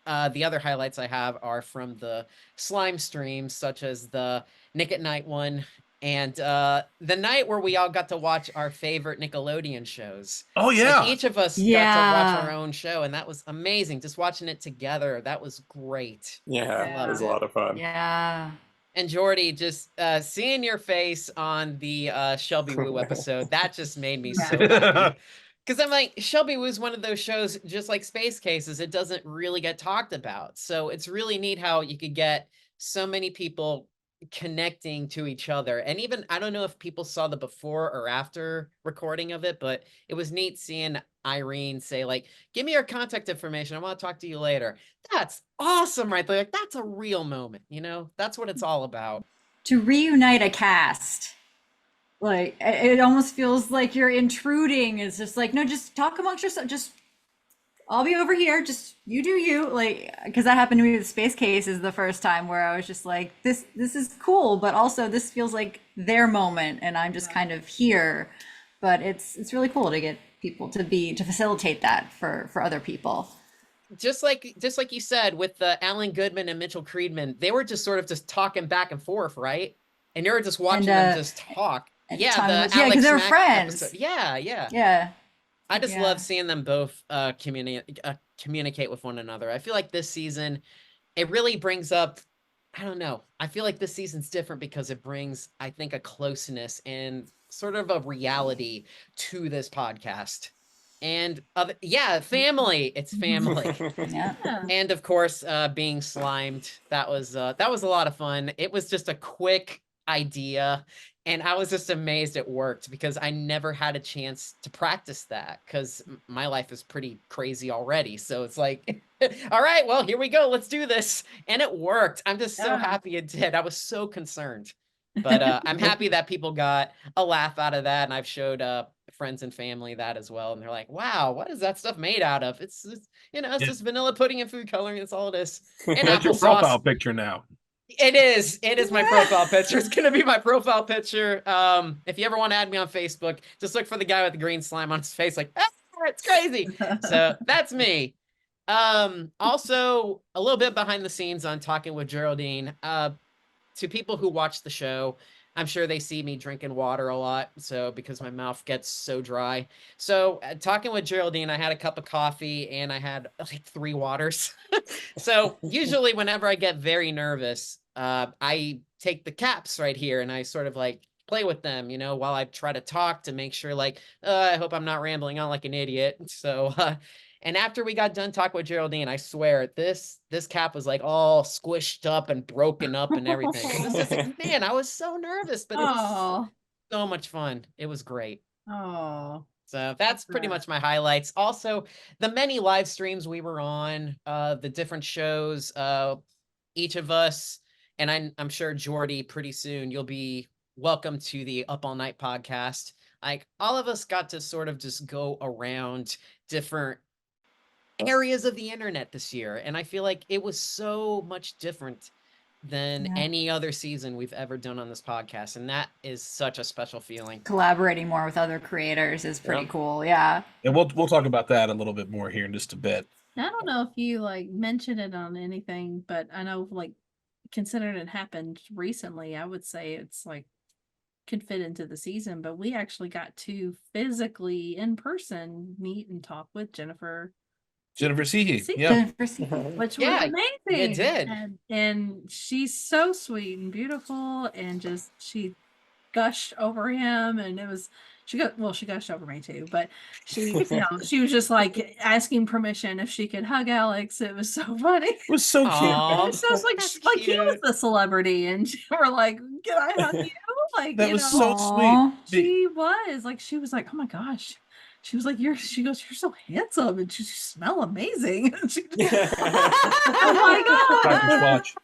the other highlights I have are from the slime streams, such as the Nick at Night one, and the night where we all got to watch our favorite Nickelodeon shows. Oh yeah. Like each of us got to watch our own show, and that was amazing. Just watching it together, that was great. Yeah, it was a lot of fun. Yeah. And Jorde, just seeing your face on the Shelby Woo episode, that just made me so happy. Because I'm like, Shelby was one of those shows, just like Space Cases, it doesn't really get talked about. So it's really neat how you could get so many people connecting to each other. And even, I don't know if people saw the before or after recording of it, but it was neat seeing Irene say like, "Give me your contact information. I want to talk to you later." That's awesome right there. Like, that's a real moment, that's what it's all about. To reunite a cast. Like, it almost feels like you're intruding. It's just like, no, just talk amongst yourself. Just, I'll be over here. Just, you do you. Like, because that happened to me with Space Case is the first time where I was just like, this is cool, but also this feels like their moment, and I'm just kind of here. But it's really cool to get people to facilitate that for other people. Just like you said with Alan Goodman and Mitchell Creedman, they were just sort of just talking back and forth, right? And you were just watching them just talk. Yeah, the yeah, because Alex they're Mack friends. episode. Yeah. Yeah. I just love seeing them both communicate with one another. I feel like this season, it really brings up, I don't know. I feel like this season's different because it brings, I think, a closeness and sort of a reality to this podcast. And family. It's family. Yeah. And of course, being slimed. That was a lot of fun. It was just a quick idea. And I was just amazed it worked because I never had a chance to practice that because my life is pretty crazy already. So it's like, all right, well, here we go. Let's do this. And it worked. I'm just so happy it did. I was so concerned. But I'm happy that people got a laugh out of that. And I've showed friends and family that as well. And they're like, wow, what is that stuff made out of? It's just vanilla pudding and food coloring. That's all it is. And That's your profile picture now. It is my profile picture. It's gonna be my profile picture. If you ever want to add me on Facebook, just look for the guy with the green slime on his face, like, it's crazy. So that's me. Also a little bit behind the scenes on Talking with Geraldine. To people who watch the show, I'm sure they see me drinking water a lot, so because my mouth gets so dry. So Talking with Geraldine, I had a cup of coffee and I had like 3 waters. So usually whenever I get very nervous, I take the caps right here and I sort of like play with them, while I try to talk to make sure like, I hope I'm not rambling on like an idiot. So, and after we got done talking with Geraldine, I swear this cap was like all squished up and broken up and everything. It was just like, man, I was so nervous, but it was so much fun. It was great. Oh, so that's pretty much my highlights. Also, the many live streams we were on, the different shows, each of us, and I'm sure Jorde, pretty soon you'll be welcome to the Up All Night podcast. Like all of us got to sort of just go around different areas of the internet this year, and I feel like it was so much different than any other season we've ever done on this podcast, and that is such a special feeling. Collaborating more with other creators is pretty cool. Yeah. And we'll talk about that a little bit more here in just a bit. I don't know if you like mentioned it on anything, but I know like considering it happened recently, I would say it's like could fit into the season, but we actually got to physically in person meet and talk with Jennifer Cihi, yeah, which was amazing. It did, and she's so sweet and beautiful, and just she gushed over him, and it was she gushed over me too, but she she was just like asking permission if she could hug Alex. It was so funny. It was so cute. It was so like he was the celebrity, and we're like, "Can I hug you?" Like that was so sweet. She was like, "Oh my gosh." She was like, she goes, "You're so handsome and you smell amazing." Oh my God. Dr. Squatch.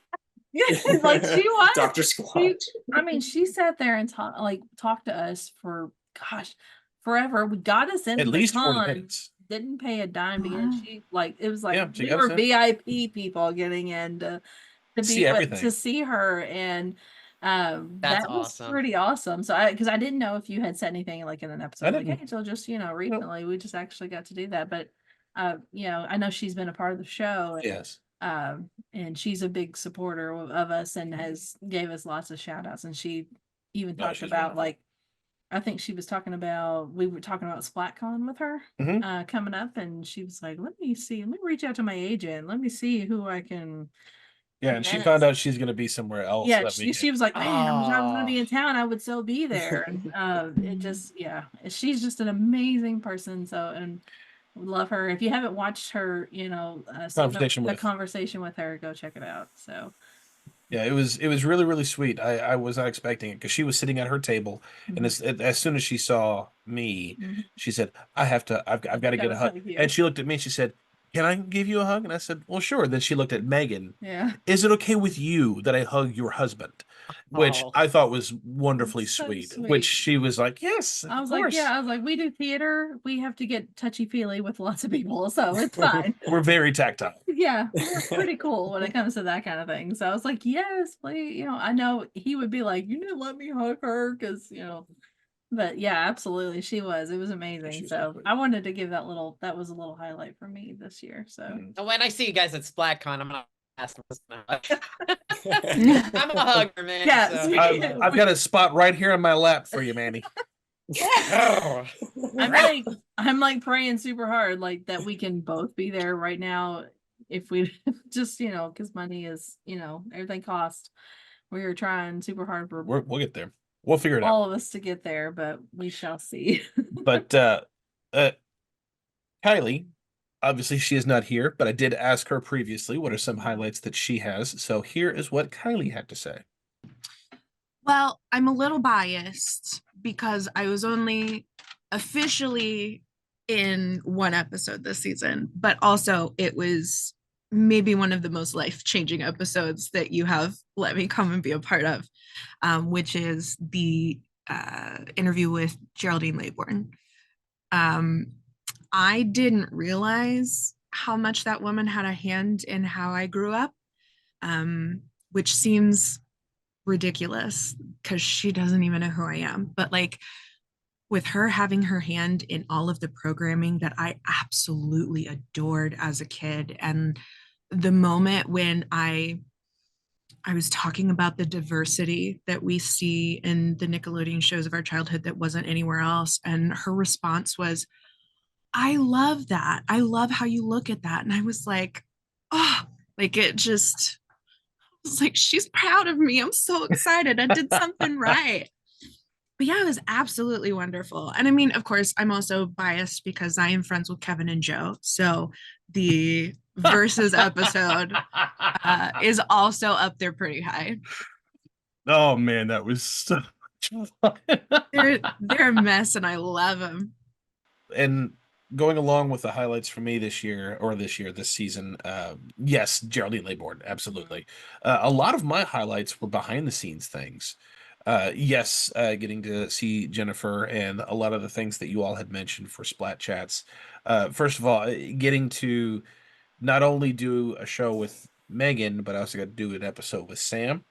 Yeah, like she was. Dr. Squatch. She sat there and talked to us for, gosh, forever. We got us into at least 40 con, minutes. didn't pay a dime because it was like we got were VIP people getting in to see everything. To see her, and that was awesome. pretty awesome. So because I didn't know if you had said anything like in an episode like, hey, so just recently we just actually got to do that, but I know she's been a part of the show, and, yes, and she's a big supporter of us and gave us lots of shout outs, and she even talked about like I think she was talking about we were talking about SplatCon with her coming up, and she was like, let me reach out to my agent, let me see who I can. Yeah, and she found out she's going to be somewhere else. Yeah, she was like, man, I was going to be in town, I would so be there. And it just, she's just an amazing person. So, and love her. If you haven't watched her, conversation with her, go check it out. So, yeah, it was really, really sweet. I was not expecting it because she was sitting at her table, and as soon as she saw me, she said, I've got to get a hug. And she looked at me and she said, can I give you a hug? And I said, well, sure. Then she looked at Megan. Yeah. Is it okay with you that I hug your husband? Which I thought was wonderfully sweet. Which she was like, yes, I was like, we do theater. We have to get touchy-feely with lots of people, so it's fine. We're very tactile. Yeah, we're pretty cool when it comes to that kind of thing. So I was like, yes, please. I know he would be like, you didn't let me hug her because, But yeah, absolutely, she was. It was amazing. She was So great. I wanted to give that was a little highlight for me this year. So And when I see you guys at SplatCon, I'm gonna ask them this now. Yeah. I'm a hugger, man. Yeah, so. sweet. I've got a spot right here in my lap for you, Manny. Oh. I'm like praying super hard like that we can both be there right now if we just because money is everything costs. We are trying super hard for We'll get there. We'll figure it out. all of us to get there, but we shall see. But Kiley, obviously she is not here, but I did ask her previously what are some highlights that she has. So here is what Kiley had to say. Well, I'm a little biased because I was only officially in one episode this season, but also it was maybe one of the most life-changing episodes that you have let me come and be a part of, which is the interview with Geraldine Laybourne. I didn't realize how much that woman had a hand in how I grew up, which seems ridiculous because she doesn't even know who I am. But like with her having her hand in all of the programming that I absolutely adored as a kid, and the moment when I was talking about the diversity that we see in the Nickelodeon shows of our childhood that wasn't anywhere else, and her response was, I love that. I love how you look at that. And I was like, oh, like it just was like, she's proud of me. I'm so excited. I did something right. But yeah, it was absolutely wonderful. And I mean, of course, I'm also biased because I am friends with Kevin and Joe. So the versus episode is also up there pretty high. Oh man, that was so much fun. They're a mess and I love them. And going along with the highlights for me this season, yes, Geraldine Laybourne, absolutely. A lot of my highlights were behind the scenes things. Yes, getting to see Jennifer and a lot of the things that you all had mentioned for Splat Chats. First of all, getting to not only do a show with Megan, but I also got to do an episode with Sam,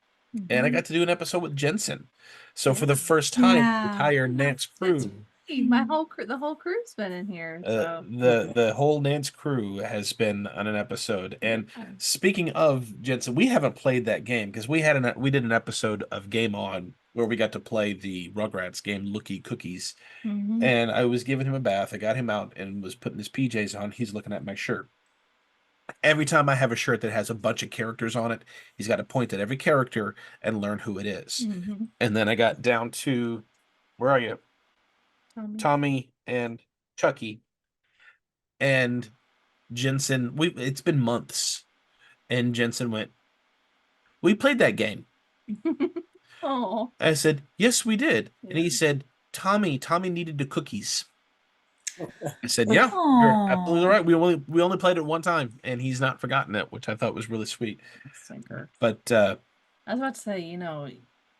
and I got to do an episode with Jensen. So for the first time, Yeah. the entire Nance crew. My the whole crew's been in here. So The whole Nance crew has been on an episode. And speaking of Jensen, we haven't played that game because we did an episode of Game On where we got to play the Rugrats game Looky Cookies. Mhm. And I was giving him a bath. I got him out and was putting his PJs on. He's looking at my shirt. Every time I have a shirt that has a bunch of characters on it, he's got to point at every character and learn who it is. Mhm. And then I got down to, where are you? Tommy and Chucky. And Jensen, it's been months. And Jensen went, we played that game. Oh. I said, yes, we did. And he Yeah. said, Tommy needed the cookies. I said, yeah, you're absolutely right. We only played it one time, and he's not forgotten it, which I thought was really sweet. Sinker. But I was about to say,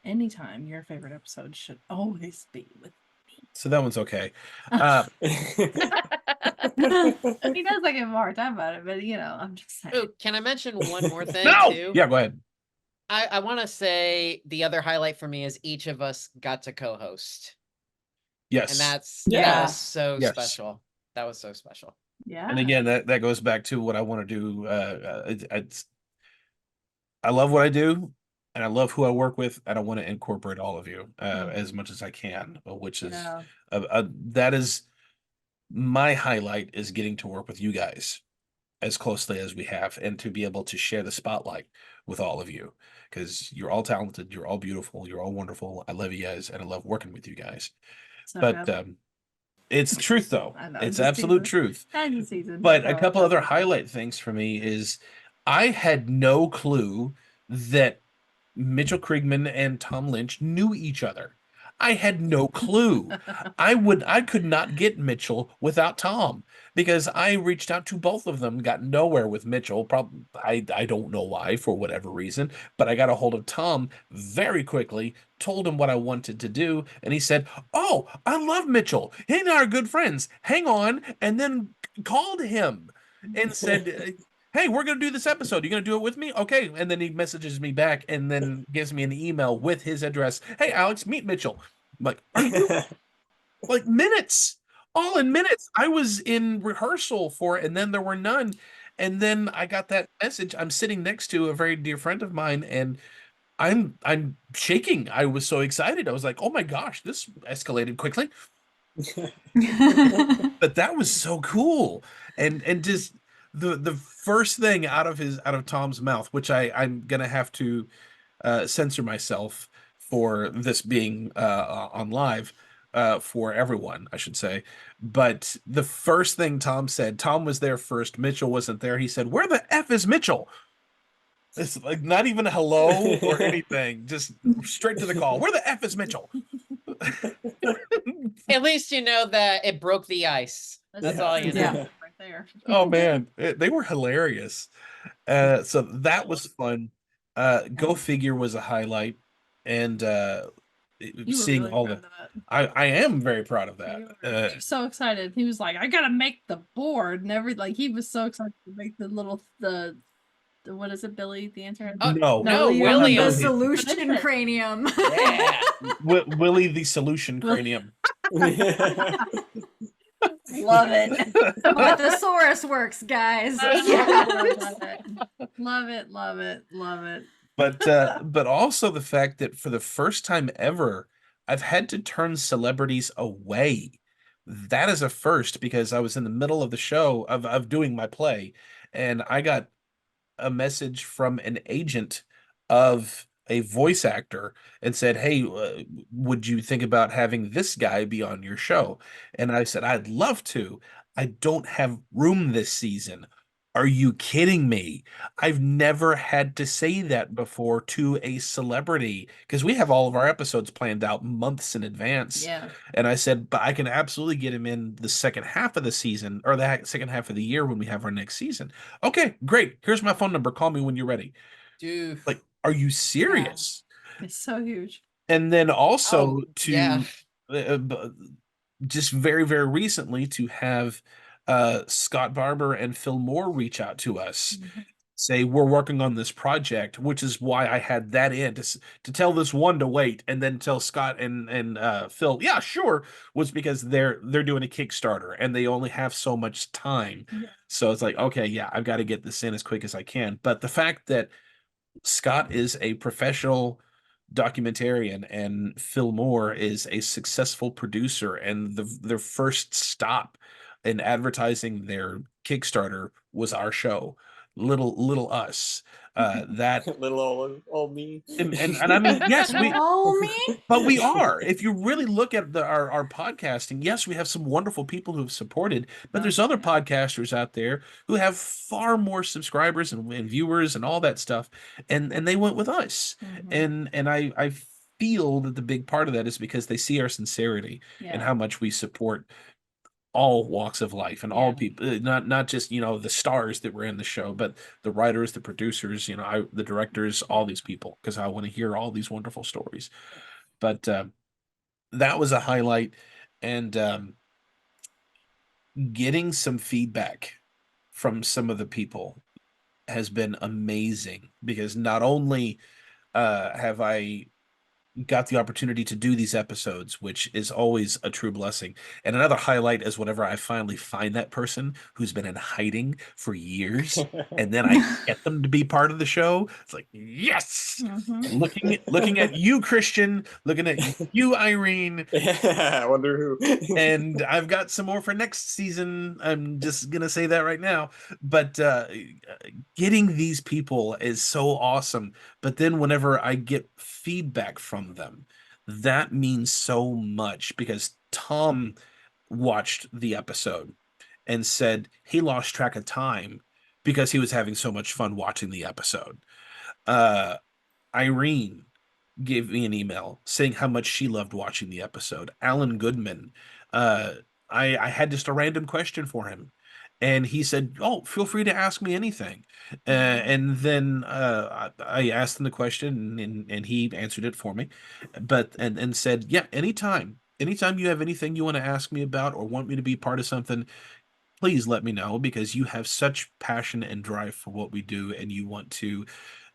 anytime your favorite episode should always be with me. so that one's okay. He does like give him a hard time about it, but I'm just saying. Oh, can I mention one more thing No! too? Yeah, go ahead. I want to say the other highlight for me is each of us got to co-host. Yes. And that Yeah. was so Yes. special. That was so special. Yeah. And again, that goes back to what I want to do. I love what I do, and I love who I work with, and I want to incorporate all of you as much as I can, which is Yeah. that is my highlight, is getting to work with you guys as closely as we have, and to be able to share the spotlight with all of you, because you're all talented, you're all beautiful, you're all wonderful. I love you guys, and I love working with you guys. So But good. it's the truth, though. I know, It's just absolute teasing. truth. I'm just teasing. But No, a couple it's other okay. highlight things for me is I had no clue that Mitchell Kriegman and Tom Lynch knew each other. I had no clue. I could not get Mitchell without Tom, because I reached out to both of them, got nowhere with Mitchell. Probably I don't know why, for whatever reason, but I got a hold of Tom very quickly, told him what I wanted to do, and he said, "Oh, I love Mitchell. He and I are good friends. Hang on," and then called him and said, "Hey, we're going to do this episode. You going to do it with me?" Okay. And then he messages me back and then gives me an email with his address. "Hey, Alex, meet Mitchell." I'm like, like minutes, all in minutes. I was in rehearsal for it, and then there were none. And then I got that message. I'm sitting next to a very dear friend of mine, and I'm shaking. I was so excited. I was like, "Oh my gosh, this escalated quickly." But that was so cool. And just the first thing out of Tom's mouth, which I'm gonna have to censor myself for this being on live for everyone, I should say. But the first thing Tom said, Tom was there first. Mitchell wasn't there. He said, "Where the F is Mitchell?" It's like not even a hello or anything, just straight to the call. "Where the F is Mitchell?" At least you know that it broke the ice. That's all you know. Yeah. Right there. Oh man, they were hilarious. So that was fun. Go Figure was a highlight, and You were seeing really all proud the of that. I am very proud of that. You were so excited. He was like, "I gotta make the board," and like he was so excited to make the what is it, Billy the answer? Oh, No, no, William William. the William. solution cranium. Yeah. Willie the Solution Cranium. Love it. My thesaurus works, guys. Love it, love it, love it. But also the fact that for the first time ever, I've had to turn celebrities away. That is a first because I was in the middle of the show of doing my play, and I got a message from an agent of a voice actor and said, "Hey, would you think about having this guy be on your show?" And I said, "I'd love to. I don't have room this season." Are you kidding me? I've never had to say that before to a celebrity because we have all of our episodes planned out months in advance. Yeah. And I said, but I can absolutely get him in the second half of the season or the second half of the year when we have our next season. Okay, great. Here's my phone number. Call me when you're ready. Dude. Like, are you serious? It's so huge. And then also Oh, yeah. just very, very recently to have Scott Barber and Phil Moore reach out to us, say we're working on this project, which is why I had that in to tell this one to wait, and then tell Scott and Phil, yeah, sure, was because they're doing a Kickstarter and they only have so much time. Yeah. So it's like, okay, yeah, I've got to get this in as quick as I can. But the fact that Scott is a professional documentarian and Phil Moore is a successful producer, and their first stop in advertising their Kickstarter was our show, Little Us. That Little old me. and I mean, yes, me. but we are. If you really look at our podcasting, yes, we have some wonderful people who have supported, but there's other podcasters out there who have far more subscribers and viewers and all that stuff, and they went with us. And I feel that the big part of that is because they see our sincerity and how much we support all walks of life and all people, not just the stars that were in the show, but the writers, the producers, the directors, all these people, because I want to hear all these wonderful stories. But that was a highlight, and getting some feedback from some of the people has been amazing because not only have I got the opportunity to do these episodes, which is always a true blessing. And another highlight is whenever I finally find that person who's been in hiding for years, and then I get them to be part of the show. It's like, yes! Looking at you, Christian, looking at you, Irene. I wonder who. And I've got some more for next season. I'm just gonna say that right now. But getting these people is so awesome. But then whenever I get feedback from them, that means so much because Tom watched the episode and said he lost track of time because he was having so much fun watching the episode. Irene gave me an email saying how much she loved watching the episode. Alan Goodman, uh, I had just a random question for him, and he said, "Oh, feel free to ask me anything." And then I asked him the question, and he answered it for me, but and said, "Yeah, anytime you have anything you want to ask me about or want me to be part of something." Please let me know because you have such passion and drive for what we do, and you want to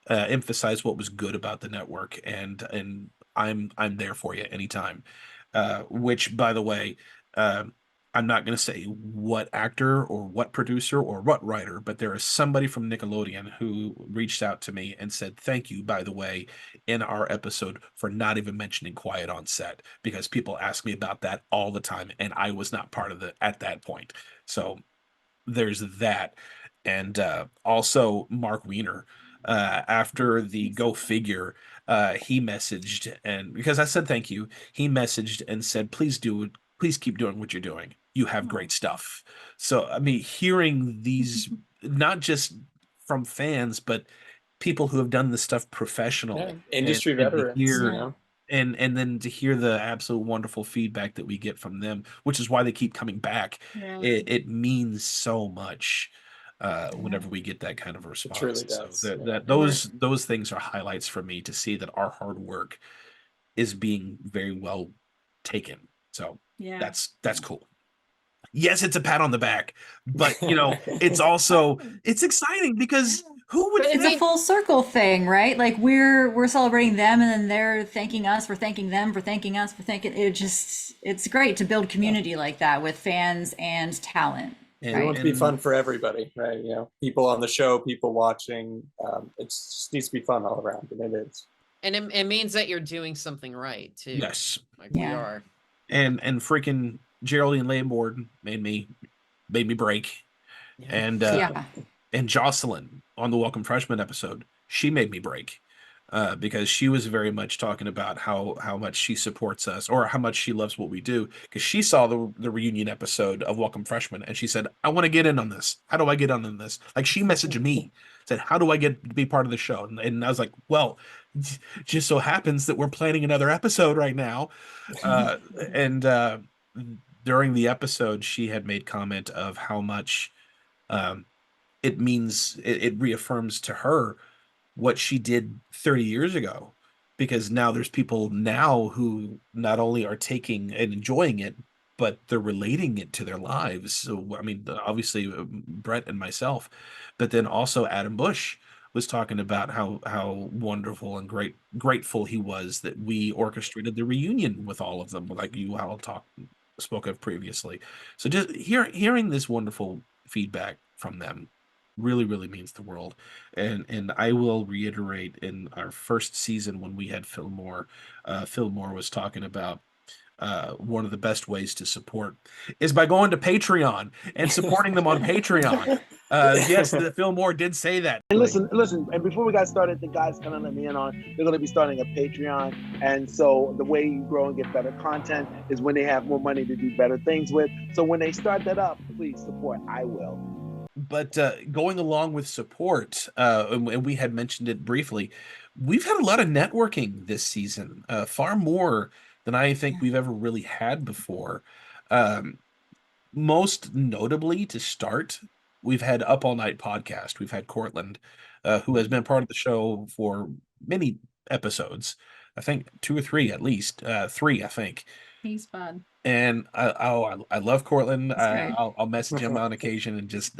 emphasize what was good about the network, and I'm there for you anytime. which, by the way, I'm not going to say what actor or what producer or what writer, but there is somebody from Nickelodeon who reached out to me and said, thank you, by the way, in our episode for not even mentioning Quiet on Set, because people ask me about that all the time, and I was not part of it at that point. So there's that. And also Mark Wiener, after the Go Figure, he messaged, and because I said thank you, he messaged and said, please keep doing what you're doing. You have great stuff. So, I mean, hearing these, not just from fans, but people who have done this stuff professionally, industry and to veterans, hear, and then to hear the absolute wonderful feedback that we get from them, which is why they keep coming back. Yeah. It means so much whenever we get that kind of response. truly does. So Yeah. those things are highlights for me, to see that our hard work is being very well taken. So Yeah. that's cool. Yes, it's a pat on the back, but it's also it's exciting, because who would But It's think? a full circle thing, right? Like we're celebrating them, and then they're thanking us for thanking them for thanking us for thanking. It's great to build community like that with fans and talent. And- We want to be and- fun for everybody, right? People on the show, people watching. It just needs to be fun all around, and it is. And it means that you're doing something right too. Yes, Like we Yeah. are. and freaking Geraldine Layboard made me break, Yeah. and Yeah. and Jocelyn on the Welcome Freshman episode, she made me break, because she was very much talking about how much she supports us, or how much she loves what we do, because she saw the reunion episode of Welcome Freshman, and she said, I want to get in on this. How do I get on this? Like, she messaged me, said, how do I get to be part of the show? And I was like, well, just so happens that we're planning another episode right now. And during the episode, she had made comment of how much it means, it reaffirms to her what she did 30 years ago, because now there's people now who not only are taking and enjoying it, but they're relating it to their lives. So, I mean, obviously Brett and myself, but then also Adam Bush was talking about how wonderful and grateful he was that we orchestrated the reunion with all of them, like you all spoke of previously. So just hearing this wonderful feedback from them really, really means the world. And I will reiterate, in our first season when we had Phil Moore was talking about one of the best ways to support is by going to Patreon and supporting them on Patreon. Yes, Phil Moore did say that. And listen, and before we got started, the guys kind of let me in on, they're going to be starting a Patreon. And so the way you grow and get better content is when they have more money to do better things with. So when they start that up, please support. I will. But going along with support, and we had mentioned it briefly, we've had a lot of networking this season, far more than I think we've ever really had before. Most notably, to start, we've had Up All Night podcast. We've had Cortland, who has been part of the show for many episodes. I think 2 or 3 at least. 3, I think. He's fun. And I love Cortland. That's great. I'll message him on occasion and just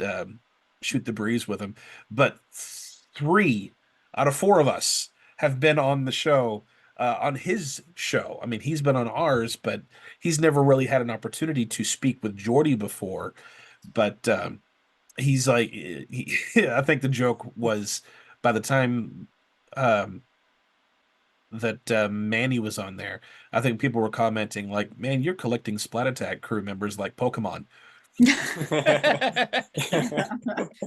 shoot the breeze with him. But 3 out of 4 of us have been on the show, on his show. I mean, he's been on ours, but he's never really had an opportunity to speak with Jorde before. But he's like, I think the joke was, by the time that Manny was on there, I think people were commenting like, man, you're collecting Splat Attack crew members like Pokemon. But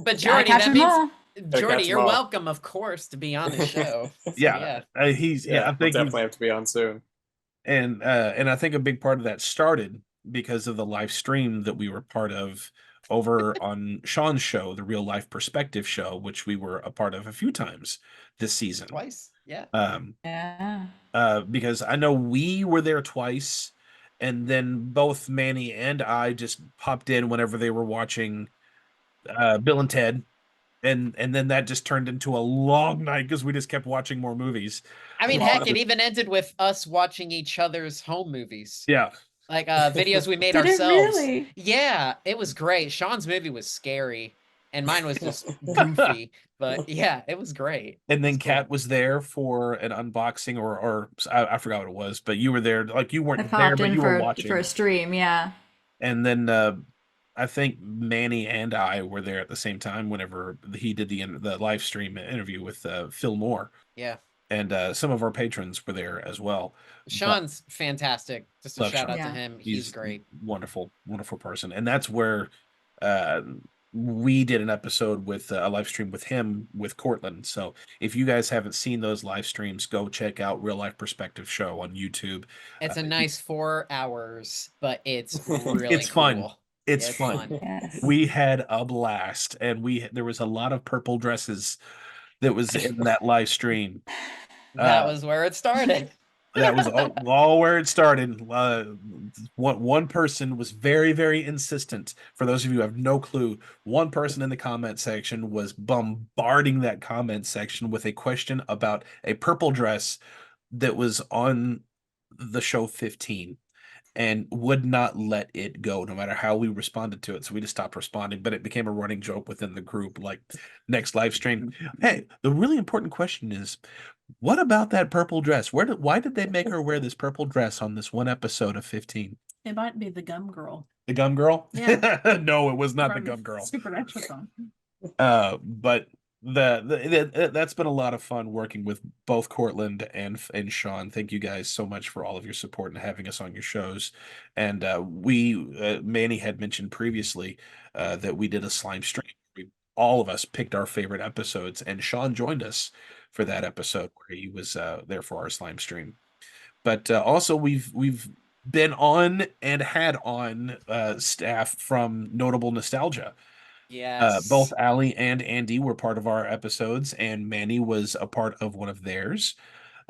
Gotta Jorde, catch that 'em means all. Jorde, catch 'em you're all. welcome, of course, to be on the show. So, Yeah, he's I we'll think he's, definitely have to be on soon. and I think a big part of that started because of the live stream that we were part of over on Sean's show, the Real Life Perspective show, which we were a part of a few times this season. Twice, yeah. Yeah. Because I know we were there twice, and then both Manny and I just popped in whenever they were watching Bill and Ted, and then that just turned into a long night because we just kept watching more movies. I mean, heck, it even ended with us watching each other's home movies. Yeah. Like videos we made Did it ourselves. really? Yeah, it was great. Sean's movie was scary. and mine was just goofy. But yeah, it was great. And then It's cool. Kat was there for an unboxing, or I forgot what it was, but you were there. Like you I weren't there, popped but in you were for watching. a stream, yeah. And then I think Manny and I were there at the same time whenever he did the live stream interview with Phil Moore, Yeah. and some of our patrons were there as well. But Sean's fantastic. Just a love shout Sean. out to Yeah. him. He's great. Wonderful, wonderful person, and that's where uh, we did an episode with a live stream with him with Cortland. So if you guys haven't seen those live streams, go check out Real Life Perspective Show on YouTube. It's a nice 4 hours, but it's really It's fun. cool. It's It's fun. Yes. We had a blast, and there was a lot of purple dresses that was in that live stream. That was where it started. That was all where it started. One person was very, very insistent. For those of you who have no clue, one person in the comment section was bombarding that comment section with a question about a purple dress that was on the show 15 and would not let it go, no matter how we responded to it. So we just stopped responding, but it became a running joke within the group. Like, next live stream, hey, the really important question is, what about that purple dress? Why did they make her wear this purple dress on this one episode of 15? It might be the gum girl. The gum girl? Yeah. No, it was not the from gum girl. Supernatural song. But that's been a lot of fun working with both Cortland and Sean. Thank you guys so much for all of your support and having us on your shows. And Manny had mentioned previously that we did a slime stream. All of us picked our favorite episodes, and Sean joined us for that episode where he was there for our slime stream. But also we've been on and had on staff from Notable Nostalgia. Yes. Both Allie and Andy were part of our episodes, and Manny was a part of one of theirs.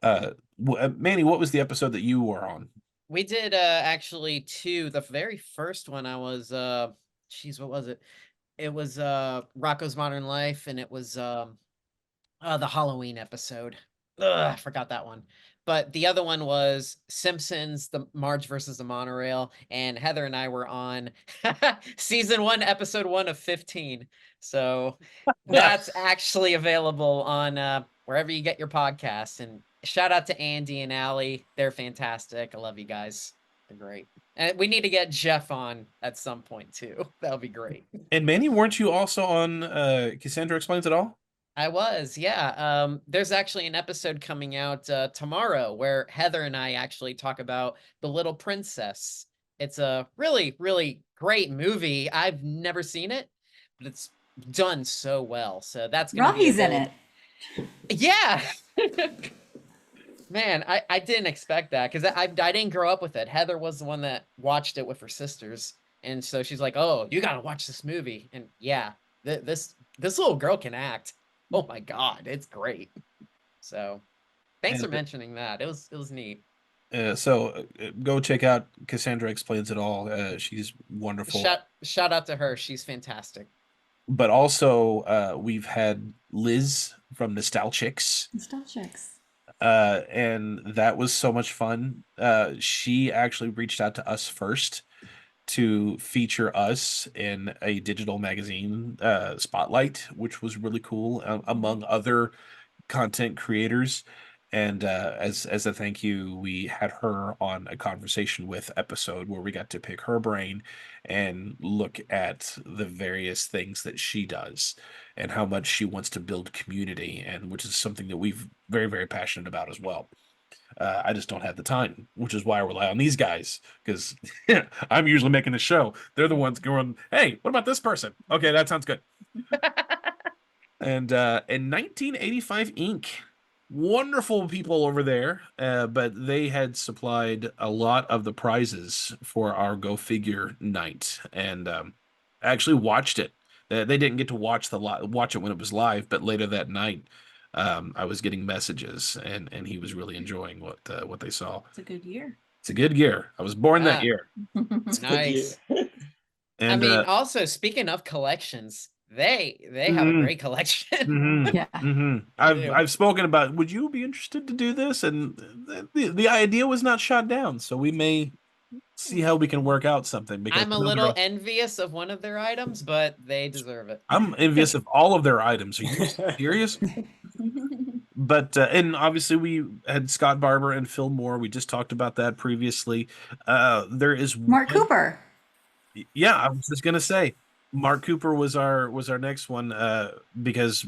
Manny, what was the episode that you were on? We did actually 2. The very first one I was what was it? It was Rocco's Modern Life, and it was the Halloween episode. Ugh, I forgot that one. But the other one was Simpsons, the Marge versus the Monorail, and Heather and I were on season 1, episode 1 of 15. So that's actually available on wherever you get your podcasts. And shout out to Andy and Allie. They're fantastic. I love you guys. They're great. And we need to get Jeff on at some point too. That'll be great. And Manny, weren't you also on Cassandra Explains It All? I was, yeah. There's actually an episode coming out tomorrow where Heather and I actually talk about The Little Princess. It's a really, really great movie. I've never seen it, but it's done so well. So that's gonna Rocky's be in it. Yeah. Man, I didn't expect that because I didn't grow up with it. Heather was the one that watched it with her sisters, and so she's like, "Oh, you gotta watch this movie." And yeah, this little girl can act. Oh my God, it's great. So thanks for mentioning that. It was neat. So go check out Cassandra Explains It All. She's wonderful. Shout out to her. She's fantastic. But also we've had Liz from Nostalgics. And that was so much fun. She actually reached out to us first to feature us in a digital magazine, Spotlight, which was really cool, among other content creators. And as a thank you, we had her on a conversation with episode where we got to pick her brain and look at the various things that she does and how much she wants to build community, and which is something that we've very, very passionate about as well. I just don't have the time, which is why I rely on these guys, because I'm usually making the show. They're the ones going, "Hey, what about this person? Okay, that sounds good." And in 1985 Inc., wonderful people over there, but they had supplied a lot of the prizes for our Go Figure night, and actually watched it. They didn't get to watch it when it was live, but later that night, I was getting messages, and he was really enjoying what they saw. It's a good year. It's a good year. I was born that year. Nice. And I mean, also speaking of collections, they have a great collection. Yeah. I've spoken about, would you be interested to do this? And the idea was not shot down, so we may see how we can work out something, because I'm a little envious of one of their items, but they deserve it. I'm envious of all of their items. Are you serious? But and obviously we had Scott Barber and Phil Moore. We just talked about that previously. There is Mark one, Cooper. yeah, I was just gonna say Mark Cooper was our next one, because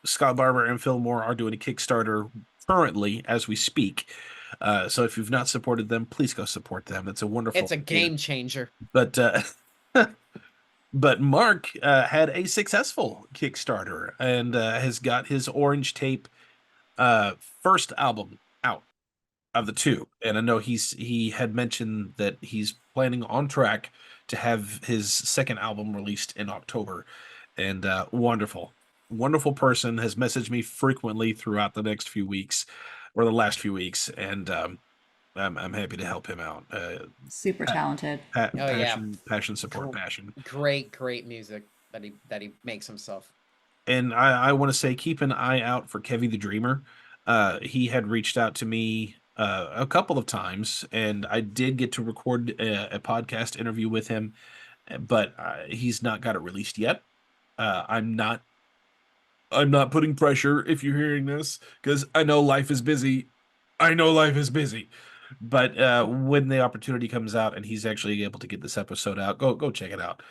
Scott Barber and Phil Moore are doing a Kickstarter currently as we speak. So if you've not supported them, please go support them. It's a wonderful. It's a game changer. But but Mark had a successful Kickstarter and has got his Orange Tape first album out of the two. And I know he had mentioned that he's planning on track to have his second album released in October. And wonderful person, has messaged me frequently throughout the next few weeks, or the last few weeks, and I'm happy to help him out. Super talented. Passion, support, passion. Great music that he makes himself. And I want to say, keep an eye out for Kevy the Dreamer. He had reached out to me a couple of times, and I did get to record a podcast interview with him, but he's not got it released yet. I'm not putting pressure if you're hearing this, because I know life is busy. But when the opportunity comes out and he's actually able to get this episode out, go check it out.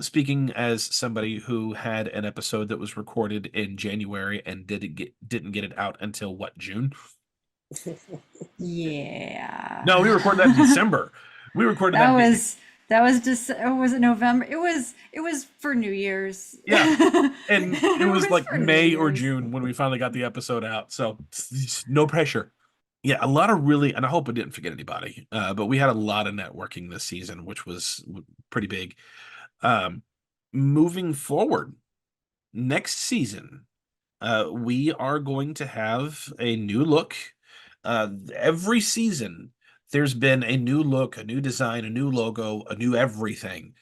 Speaking as somebody who had an episode that was recorded in January and didn't get it out until what, June? Yeah. No, we recorded that in December. We recorded that was just, was it November? It was for New Year's. Yeah. And it was like May or June when we finally got the episode out. So no pressure. Yeah, a lot of really, and I hope I didn't forget anybody, but we had a lot of networking this season, which was pretty big. Moving forward, next season, we are going to have a new look. Every season, there's been a new look, a new design, a new logo, a new everything.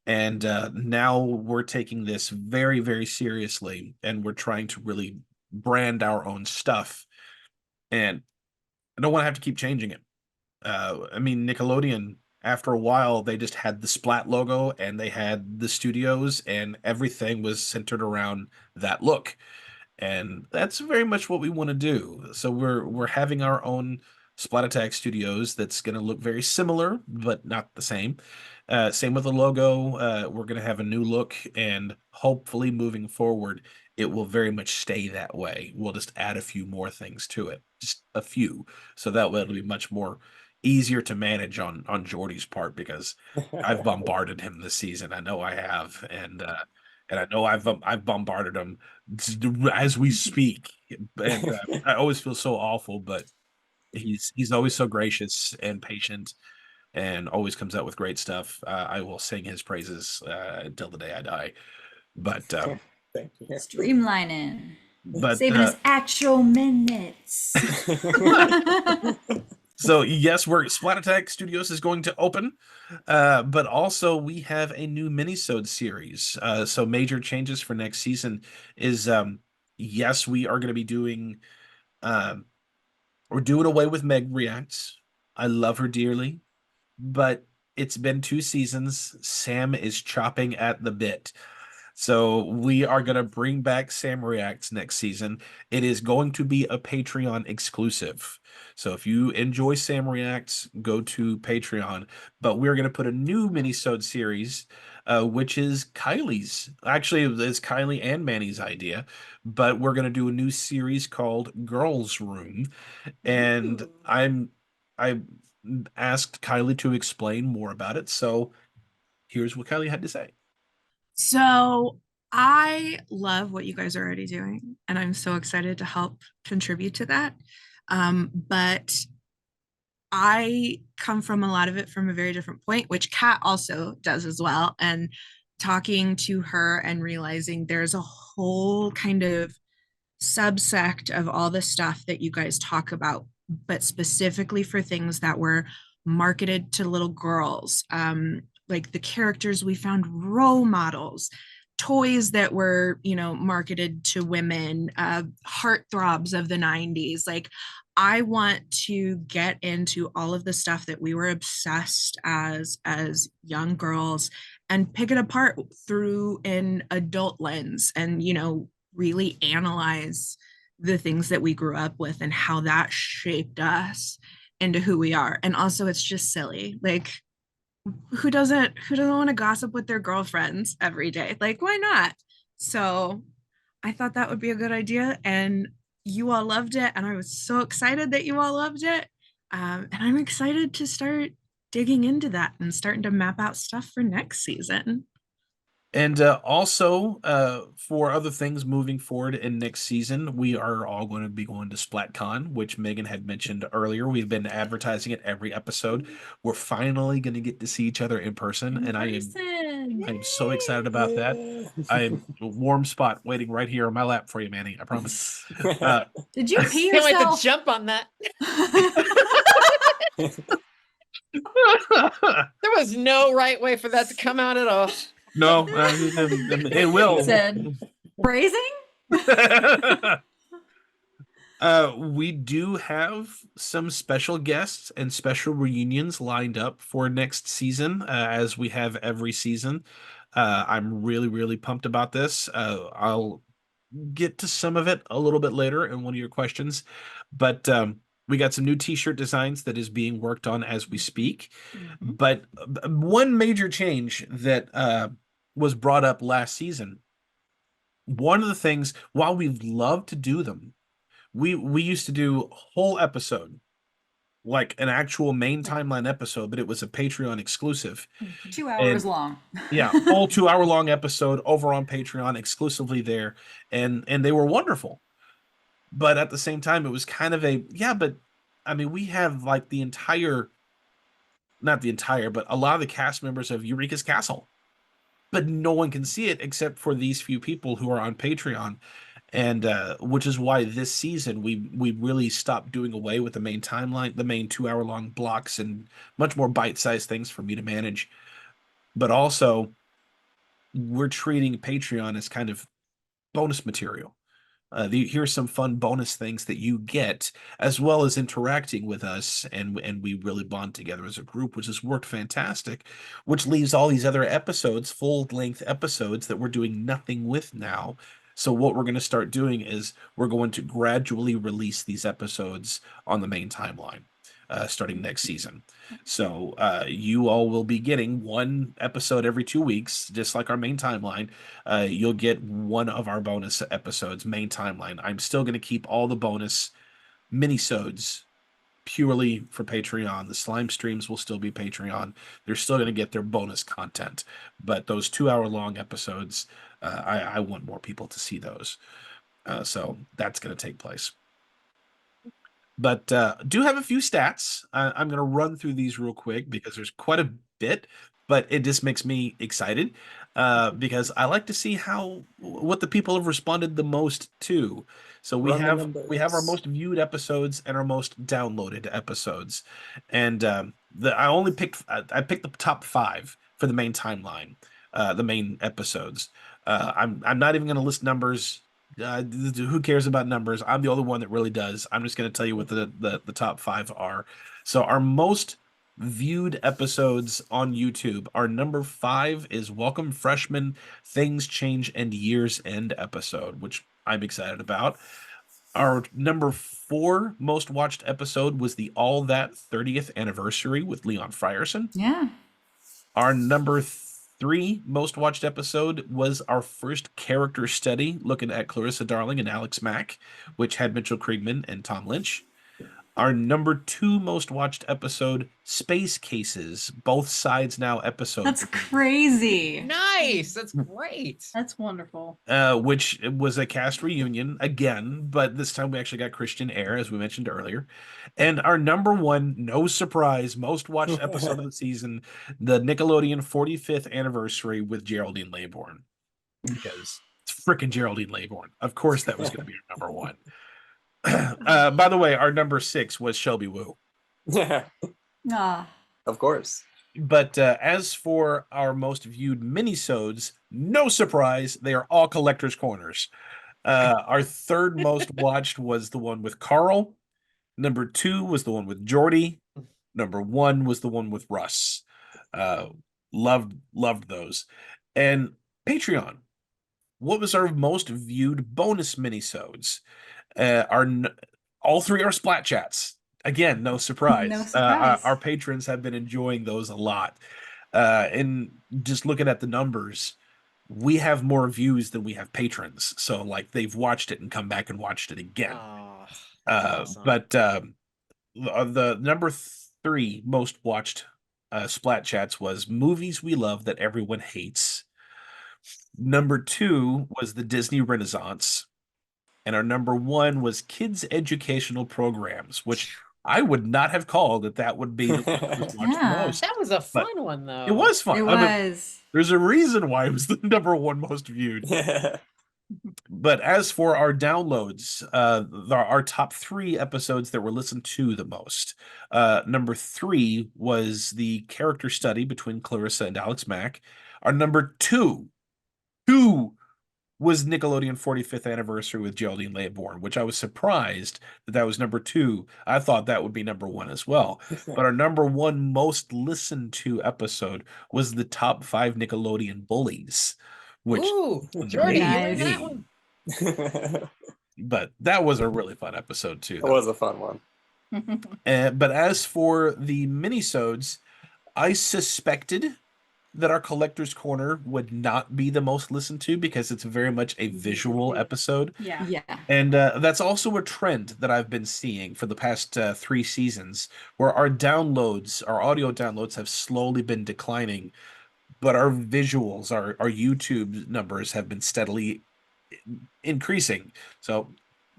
And now we're taking this very, very seriously, and we're trying to really brand our own stuff. And I don't want to have to keep changing it. I mean, Nickelodeon, after a while, they just had the Splat logo and they had the studios, and everything was centered around that look. And that's very much what we want to do. So we're having our own Splat Attack Studios that's going to look very similar, but not the same. Same with the logo. We're going to have a new look, and hopefully moving forward, it will very much stay that way. We'll just add a few more things to it, just a few, so that way it'll be much more easier to manage on Jorde's part, because I've bombarded him this season. I know I have, and I know I've bombarded him as we speak, and I always feel so awful, but he's always so gracious and patient, and always comes out with great stuff. I will sing his praises until the day I die. But thank you. Streamlining. But saving us actual minutes. So yes, Splat Attack Studios is going to open, but also we have a new Minisode series. So major changes for next season is, yes, we are going to be doing, we're doing away with Meg Reacts. I love her dearly, but it's been 2 seasons. Sam is chopping at the bit. So we are going to bring back Sam Reacts next season. It is going to be a Patreon exclusive. So if you enjoy Sam Reacts, go to Patreon. But we're going to put a new Minisode series, which is Kiley's. Actually, it's Kiley and Manny's idea. But we're going to do a new series called Girls Room. And I asked Kiley to explain more about it. So here's what Kiley had to say. So I love what you guys are already doing, and I'm so excited to help contribute to that. But I come from a lot of it from a very different point, which Kat also does as well. And talking to her and realizing there's a whole kind of subsect of all the stuff that you guys talk about, but specifically for things that were marketed to little girls. Like the characters, we found role models toys that were, marketed to women, heartthrobs of the 90s. Like, I want to get into all of the stuff that we were obsessed as young girls and pick it apart through an adult lens and, really analyze the things that we grew up with and how that shaped us into who we are. And also it's just silly. Like, who doesn't want to gossip with their girlfriends every day? Like, why not? So I thought that would be a good idea, and you all loved it, and I was so excited that you all loved it. And I'm excited to start digging into that and starting to map out stuff for next season. And also, for other things moving forward in next season, we are all going to be going to SplatCon, which Megan had mentioned earlier. We've been advertising it every episode. We're finally going to get to see each other in person, and I'm so excited about that. I am a warm spot waiting right here on my lap for you, Manny. I promise. Did you pee Can't wait to yourself? jump on that. There was no right way for that to come out at all. No, it will. He said, phrasing? We do have some special guests and special reunions lined up for next season, as we have every season. I'm really, really pumped about this. I'll get to some of it a little bit later in one of your questions, but we got some new t-shirt designs that is being worked on as we speak. Mm-hmm. But one major change that was brought up last season, one of the things, while we've loved to do them, we used to do a whole episode, like an actual main timeline episode, but it was a Patreon exclusive. 2 hours long. Yeah, full 2 hour long episode over on Patreon, exclusively there, and they were wonderful. But at the same time, it was kind of but I mean, we have like not the entire, but a lot of the cast members of Eureka's Castle, but no one can see it except for these few people who are on Patreon. And which is why this season we really stopped doing away with the main timeline, the main 2 hour long blocks, and much more bite-sized things for me to manage. But also, we're treating Patreon as kind of bonus material. Here's some fun bonus things that you get, as well as interacting with us, and we really bond together as a group, which has worked fantastic, which leaves all these other episodes, full-length episodes, that we're doing nothing with now. So what we're going to start doing is we're going to gradually release these episodes on the main timeline, starting next season. So you all will be getting one episode every 2 weeks, just like our main timeline. You'll get one of our bonus episodes, main timeline. I'm still going to keep all the bonus minisodes purely for Patreon. The slime streams will still be Patreon. They're still going to get their bonus content, but those 2 hour long episodes, I want more people to see those. So that's going to take place. But do have a few stats. I'm going to run through these real quick because there's quite a bit, but it just makes me excited because I like to see what the people have responded the most to. So we have our most viewed episodes and our most downloaded episodes, and I picked the top 5 for the main timeline, the main episodes. I'm not even going to list numbers. Who cares about numbers? I'm the only one that really does. I'm just going to tell you what the top 5 are. So our most viewed episodes on YouTube, our number 5 is Welcome Freshmen, Things Change and Year's End episode, which I'm excited about. Our number 4 most watched episode was the All That 30th Anniversary with Leon Frierson. Yeah. Our number 3 most watched episode was our first character study, looking at Clarissa Darling and Alex Mack, which had Mitchell Kriegman and Tom Lynch. Our number 2 most watched episode, Space Cases, Both Sides Now episode. That's crazy. Nice. That's great. That's wonderful. Which was a cast reunion again, but this time we actually got Christian Eyre, as we mentioned earlier. And our number 1, no surprise, most watched episode of the season, the Nickelodeon 45th Anniversary with Geraldine Laybourne. Because it's freaking Geraldine Laybourne. Of course that was going to be our number 1. By the way, our number 6 was Shelby Woo. Yeah, Ah. of course. But as for our most viewed minisodes, No surprise, they are all collector's corners. Our third most watched was the one with Carl. Number 2 was the one with Jorde. Number 1 was the one with Russ. Loved those. And Patreon. What was our most viewed bonus minisodes? All 3 are Splat chats. Again, no surprise. No surprise. Our patrons have been enjoying those a lot. And just looking at the numbers, we have more views than we have patrons. So like they've watched it and come back and watched it again. Oh, that's awesome. But the number 3 most watched Splat chats was movies we love that everyone hates. Number 2 was the Disney Renaissance. And our number 1 was kids' educational programs, which I would not have called that would be the one that was watched the most. That was a fun one, though. It was fun. It I mean, was. there's a reason why it was the number 1 most viewed. But as for our downloads, our top 3 episodes that were listened to the most. Number 3 was the character study between Clarissa and Alex Mack. Our number 2 was Nickelodeon 45th anniversary with Jelde and Leia Bourne, which I was surprised that was number 2. I thought that would be number 1 as well. But our number 1 most listened to episode was the top 5 Nickelodeon bullies, which Jorde, Nice. you in that one? But that was a really fun episode too. It was a fun one. But as for the minisodes, I suspected that our Collector's Corner would not be the most listened to because it's very much a visual episode. Yeah. Yeah. And that's also a trend that I've been seeing for the past 3 seasons, where our audio downloads have slowly been declining, but our visuals, our YouTube numbers have been steadily increasing. So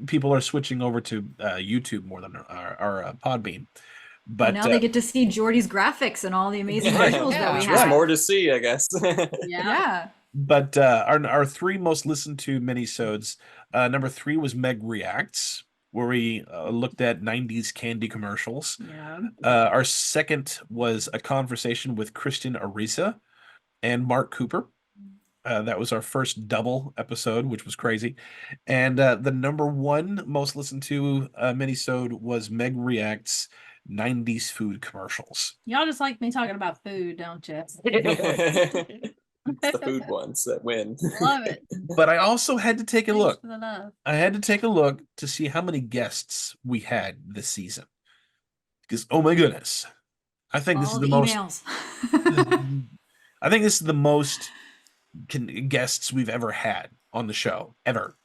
people are switching over to YouTube more than our Podbean. But now they get to see Jordy's graphics and all the amazing visuals that we There's have. more to see, I guess. Yeah. But our 3 most listened to minisodes, number 3 was Meg Reacts, where we looked at 90s candy commercials. Yeah. Our second was a conversation with Christian Arisa and Mark Cooper. That was our first double episode, which was crazy. And the number 1 most listened to minisode was Meg Reacts 90s food commercials. Y'all just like me talking about food, don't you? It's the food ones that win. Love it. But I also had to take a Thanks look. for the love. I had to take a look to see how many guests we had this season. Because, oh my goodness, I think this All is the the most. emails. I think this is the most guests we've ever had on the show ever,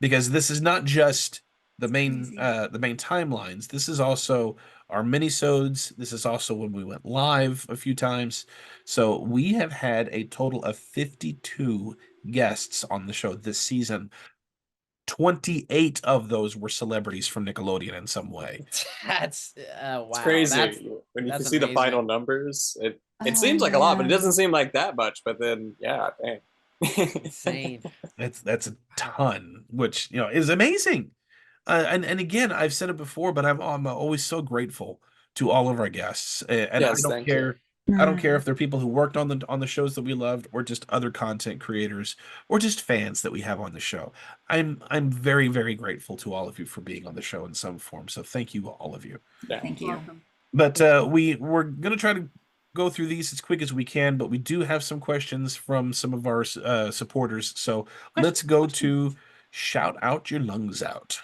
because this is not just the main timelines. This is also our minisodes. This is also when we went live a few times. So we have had a total of 52 guests on the show this season. 28 of those were celebrities from Nickelodeon in some way. That's wow. It's crazy. When you that's can see the amazing. final numbers, it Oh, seems like a lot, but it man. doesn't seem like that much. But then, yeah, dang. Insane. That's a ton, which is amazing. And again, I've said it before, but I'm always so grateful to all of our guests, and Yes, I don't thank care. you. I don't care if they're people who worked on the shows that we loved, or just other content creators, or just fans that we have on the show. I'm very, very grateful to all of you for being on the show in some form. So thank you, all of you. Yeah. Thank you. Welcome. But we're gonna try to go through these as quick as we can, but we do have some questions from some of our supporters. So let's go to Shout Out Your Lungs Out.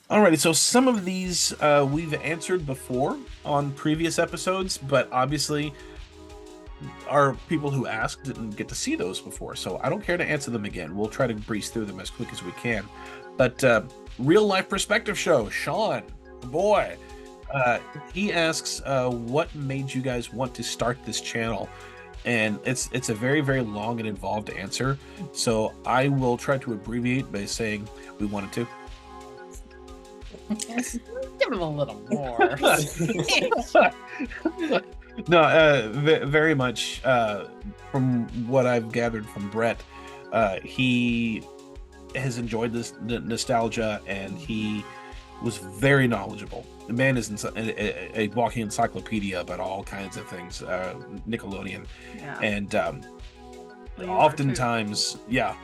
Alrighty, so some of these we've answered before on previous episodes, but obviously our people who asked didn't get to see those before, so I don't care to answer them again. We'll try to breeze through them as quick as we can. But Real Life Perspective Show, Sean, boy, he asks, what made you guys want to start this channel? And it's a very, very long and involved answer, so I will try to abbreviate by saying we wanted to. Give him a little more. No, very much from what I've gathered from Brett, he has enjoyed this nostalgia, and he was very knowledgeable. The man is a walking encyclopedia about all kinds of things, Nickelodeon. Yeah. And Well, you are oftentimes, yeah,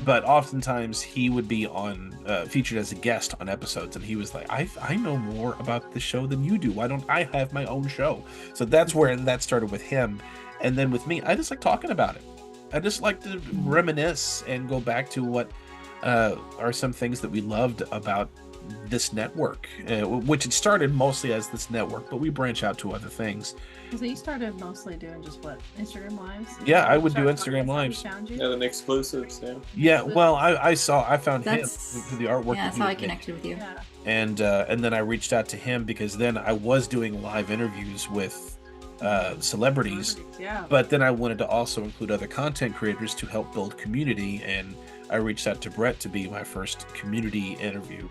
but oftentimes he would be on featured as a guest on episodes, and he was like, I know more about the show than you do. Why don't I have my own show? So that's where that started with him. And then with me, I just like talking about it. I just like to reminisce and go back to what are some things that we loved about this network, which it started mostly as this network, but we branch out to other things. So you started mostly doing just what, Instagram lives? Yeah, I would do Started Instagram podcasts, lives. how we found you? Yeah, the exclusives. Yeah. Yeah, well, I found him That's through the artwork. yeah, that that's he how would I make. connected with you. Yeah. And then I reached out to him because then I was doing live interviews with celebrities, Yeah. but then I wanted to also include other content creators to help build community, and I reached out to Brett to be my first community interviewee,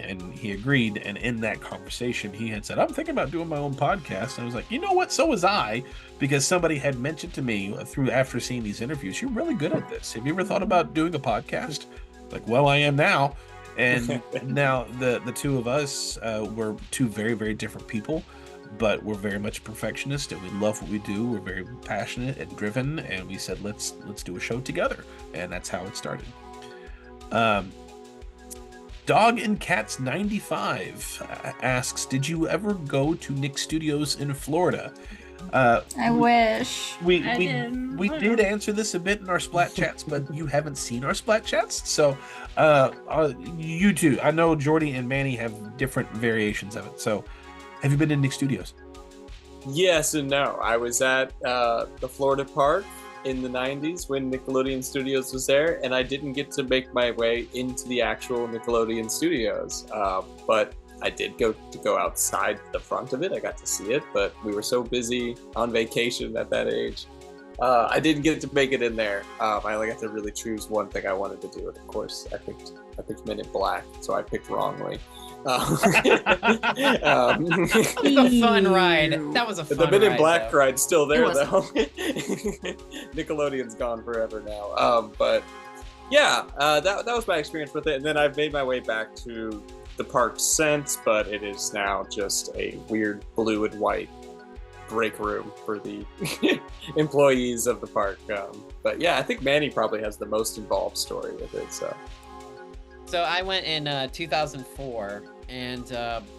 and he agreed. And in that conversation he had said, I'm thinking about doing my own podcast, and I was like, you know what, so was I, because somebody had mentioned to me after seeing these interviews, you're really good at this, have you ever thought about doing a podcast? Like, well, I am now. And now the two of us were two very, very different people, but we're very much perfectionists, and we love what we do. We're very passionate and driven, and we said, let's do a show together, and that's how it started. Dog and Cats 95 asks, did you ever go to Nick Studios in Florida? I wish. We didn't. did answer this a bit in our Splat chats, but you haven't seen our Splat chats, so you two, I know Jorde and Manny have different variations of it. So have you been to Nick Studios? Yes and no. I was at the Florida park in the 90s when Nickelodeon Studios was there, and I didn't get to make my way into the actual Nickelodeon Studios, but I did go outside the front of it. I got to see it, but we were so busy on vacation at that age. I didn't get to make it in there. I only got to really choose one thing I wanted to do, and of course I picked Men in Black, so I picked wrongly. The fun ride. That was a fun ride. The Men in Black though. ride's still there, It though. Nickelodeon's gone forever now. But yeah, that was my experience with it. And then I've made my way back to the park since, but it is now just a weird blue and white break room for the employees of the park. But yeah, I think Manny probably has the most involved story with it. So I went in 2004, and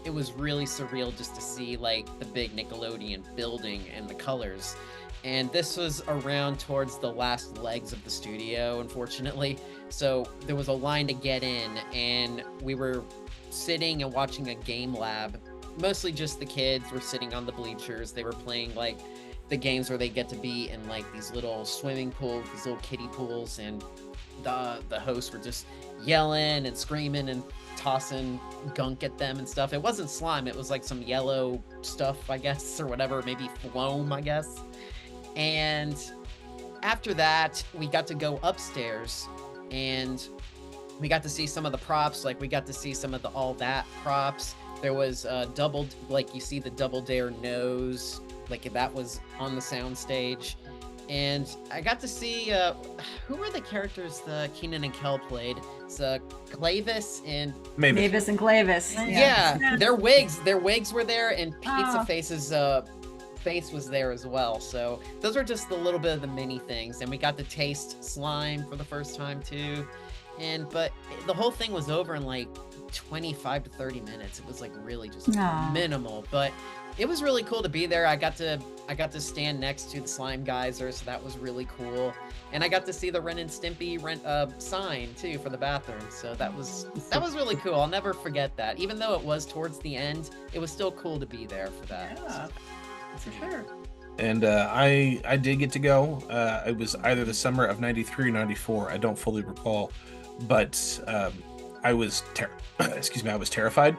it was really surreal just to see like the big Nickelodeon building and the colors. And this was around towards the last legs of the studio, unfortunately. So there was a line to get in, and we were sitting and watching a game lab. Mostly just the kids were sitting on the bleachers. They were playing like the games where they get to be in like these little swimming pools, these little kiddie pools, and the hosts were just yelling and screaming and tossing gunk at them and stuff. It wasn't slime, it was like some yellow stuff, I guess, or whatever, maybe foam, I guess. And after that, we got to go upstairs, and we got to see some of the props. Like, we got to see some of the All That props. There was like, you see the Double Dare nose, like that was on the sound stage. And I got to see, who were the characters the Keenan and Kel played? It's Clavis and... Mavis and Clavis. Yeah, their wigs were there, and Pizza Face's face was there as well. So those are just a little bit of the mini things. And we got to taste slime for the first time too. But the whole thing was over in like 25 to 30 minutes. It was like really just minimal, but it was really cool to be there. I got to stand next to the slime geyser, so that was really cool. And I got to see the Ren and Stimpy sign too for the bathroom. So that was really cool. I'll never forget that. Even though it was towards the end, it was still cool to be there for that. Yeah, for sure. And I did get to go. It was either the summer of 93 or 94. I don't fully recall, but I was terrified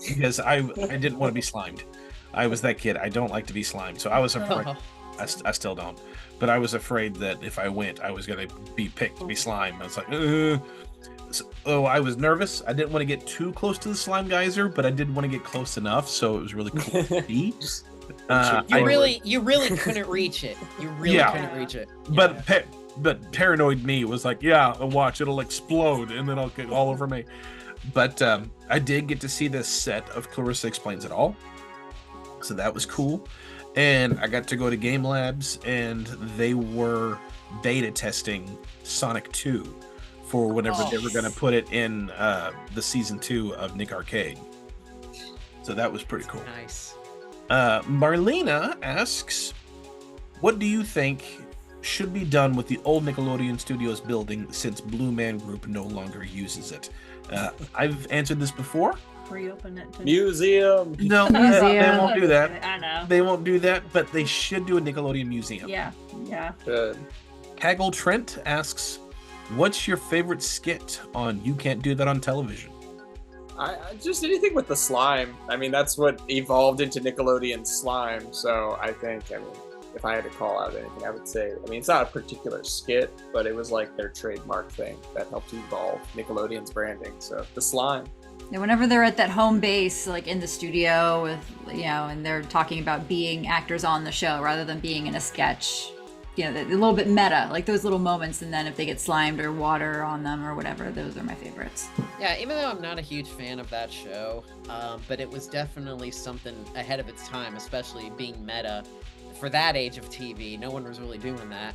because I didn't want to be slimed. I was that kid. I don't like to be slimed, so I was afraid. I still don't, but I was afraid that if I went, I was going to be picked to be slime. I was like, so I was nervous. I didn't want to get too close to the slime geyser, but I did want to get close enough, so it was really cool to see. You really couldn't reach it. You really couldn't reach it. But but paranoid me was like, yeah, watch, it'll explode and then I'll get all over me. But I did get to see this set of Clarissa Explains It All, so that was cool. And I got to go to Game Labs, and they were beta testing Sonic 2 for whenever they were going to put it in the season 2 of Nick Arcade. So that was pretty cool. Nice. Marlena asks, what do you think should be done with the old Nickelodeon Studios building since Blue Man Group no longer uses it? I've answered this before. Reopen it. Museum. No, Museum. they won't do that. I know. They won't do that, but they should do a Nickelodeon museum. Yeah. Good. Kaggle Trent asks, what's your favorite skit on You Can't Do That on Television? I just anything with the slime. I mean, that's what evolved into Nickelodeon slime. So I think, if I had to call out anything, I would say, it's not a particular skit, but it was like their trademark thing that helped evolve Nickelodeon's branding. So the slime. Yeah, whenever they're at that home base, like in the studio with, and they're talking about being actors on the show rather than being in a sketch, a little bit meta, like those little moments. And then if they get slimed or water on them or whatever, those are my favorites. Yeah, even though I'm not a huge fan of that show, but it was definitely something ahead of its time, especially being meta. For that age of TV, no one was really doing that.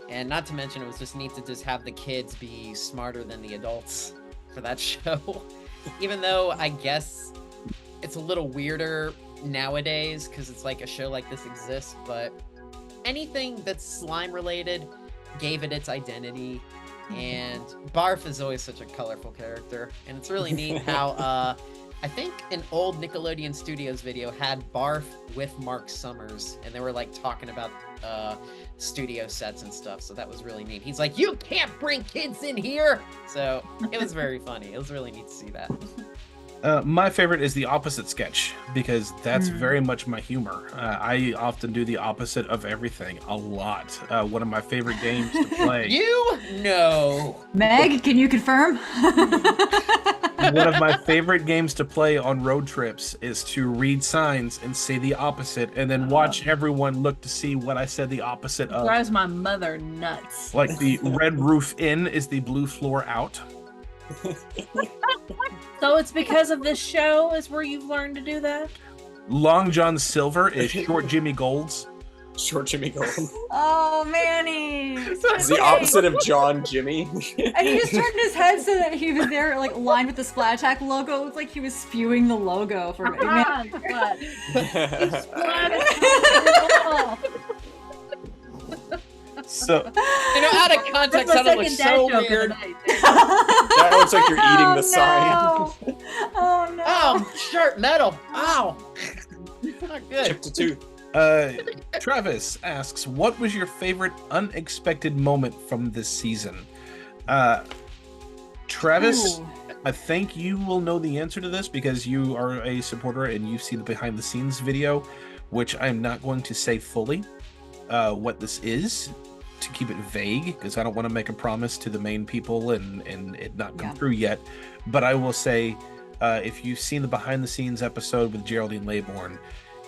And not to mention, it was just neat to just have the kids be smarter than the adults for that show. Even though I guess it's a little weirder nowadays because it's like a show like this exists, but anything that's slime related gave it its identity. And Barf is always such a colorful character, and it's really neat how I think an old Nickelodeon Studios video had Barf with Mark Summers, and they were like talking about studio sets and stuff, so that was really neat. He's like, you can't bring kids in here! So it was very funny. It was really neat to see that. My favorite is the opposite sketch, because that's very much my humor. I often do the opposite of everything a lot. One of my favorite games to play. You know. Meg, can you confirm? One of my favorite games to play on road trips is to read signs and say the opposite, and then watch everyone look to see what I said the opposite of. Drives my mother nuts. Like the red roof in is the blue floor out. So it's because of this show is where you've learned to do that? Long John Silver is short Jimmy Golds. Short Jimmy Golden. Oh, Manny. It's the opposite of John Jimmy. And he just turned his head so that he was there, like, lined with the Splat Attack logo. It looked like he was spewing the logo for me. So, out of context, that looks so weird. That looks like you're eating the sign. Oh, no. Oh, sharp metal. Ow. Not good. Chipped a tooth. Travis asks, what was your favorite unexpected moment from this season? Travis, I think you will know the answer to this because you are a supporter and you've seen the behind the scenes video, which I'm not going to say fully what this is to keep it vague because I don't want to make a promise to the main people and it not come through yet. But I will say, if you've seen the behind the scenes episode with Geraldine Laybourne,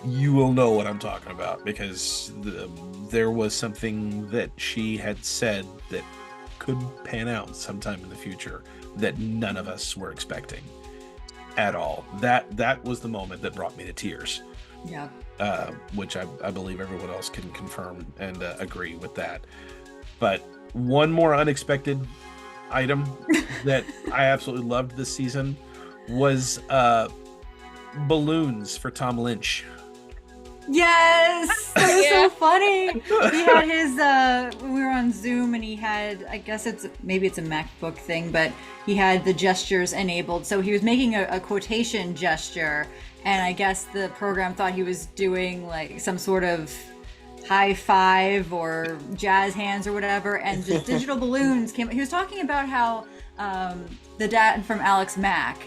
you will know what I'm talking about because there was something that she had said that could pan out sometime in the future that none of us were expecting at all. That was the moment that brought me to tears. Yeah. Which I believe everyone else can confirm and agree with that. But one more unexpected item that I absolutely loved this season was balloons for Tom Lynch. Yes, that was so funny. He had his we were on Zoom and he had, I guess maybe it's a MacBook thing, but he had the gestures enabled. So he was making a quotation gesture, and I guess the program thought he was doing like some sort of high five or jazz hands or whatever, and the digital balloons came. He was talking about how the dad from Alex Mack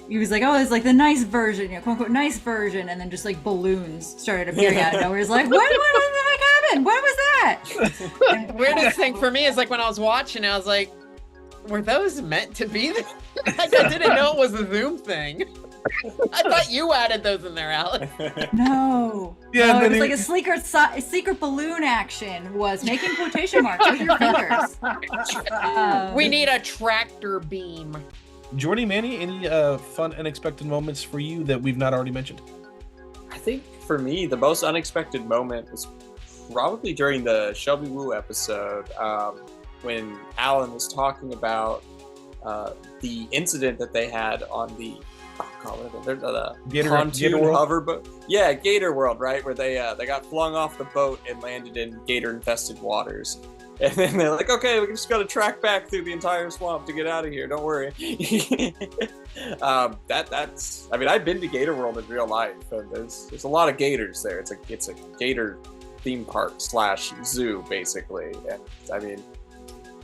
he was like, oh, it's like the nice version, quote unquote nice version, and then just like balloons started appearing out of nowhere. It's like, what the heck happened? What was that? Weirdest thing for me is like when I was watching, I was like, were those meant to be there? Like I didn't know it was a Zoom thing. I thought you added those in there, Alex. No. Yeah, No, and it then was like a secret balloon action was making quotation marks with your fingers. We need a tractor beam. Jorde, Manny, any fun, unexpected moments for you that we've not already mentioned? I think for me, the most unexpected moment was probably during the Shelby Woo episode when Alan was talking about the incident that they had on the pontoon hoverboat. Yeah, Gator World, right? Where they got flung off the boat and landed in gator-infested waters. And then they're like, okay, we just got to track back through the entire swamp to get out of here. Don't worry. That's. I mean, I've been to Gator World in real life, and there's a lot of gators there. It's a gator theme park / zoo, basically. And I mean,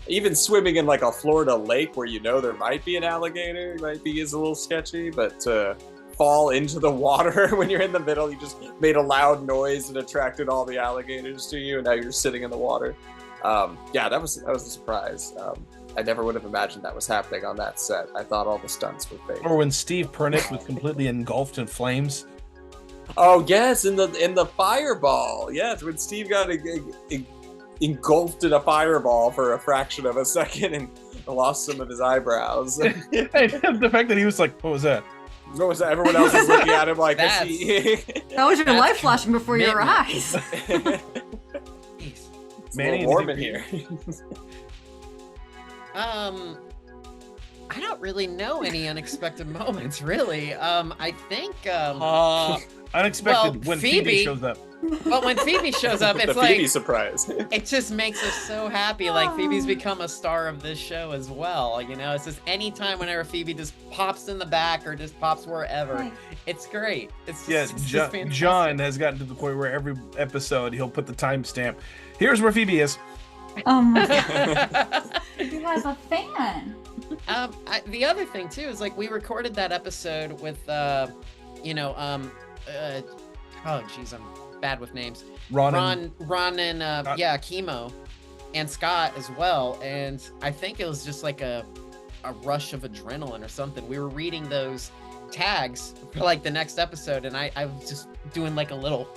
even swimming in like a Florida lake where there might be an alligator is a little sketchy, but to fall into the water when you're in the middle, you just made a loud noise and attracted all the alligators to you, and now you're sitting in the water. That was a surprise. I never would have imagined that was happening on that set. I thought all the stunts were fake. Or when Steve Pernick was completely engulfed in flames. Oh yes, in the fireball. Yes, when Steve got engulfed in a fireball for a fraction of a second and lost some of his eyebrows. And the fact that he was like, "What was that?" What was that? Everyone else was looking at him like, that was your life flashing before your eyes. It's Manny, a little warm in here. I don't really know any unexpected moments, really. I think unexpected when Phoebe shows up. But when Phoebe shows up, it's the like Phoebe surprise. It just makes us so happy. Like Phoebe's become a star of this show as well. It's just anytime whenever Phoebe just pops in the back or just pops wherever, it's great. It's just John has gotten to the point where every episode he'll put the timestamp. Here's where Phoebe is. Oh my god. You have a fan. The other thing too is like we recorded that episode with oh geez, I'm bad with names. Ron and Chemo and Scott as well, and I think it was just like a rush of adrenaline or something. We were reading those tags for like the next episode, and I was just doing like a little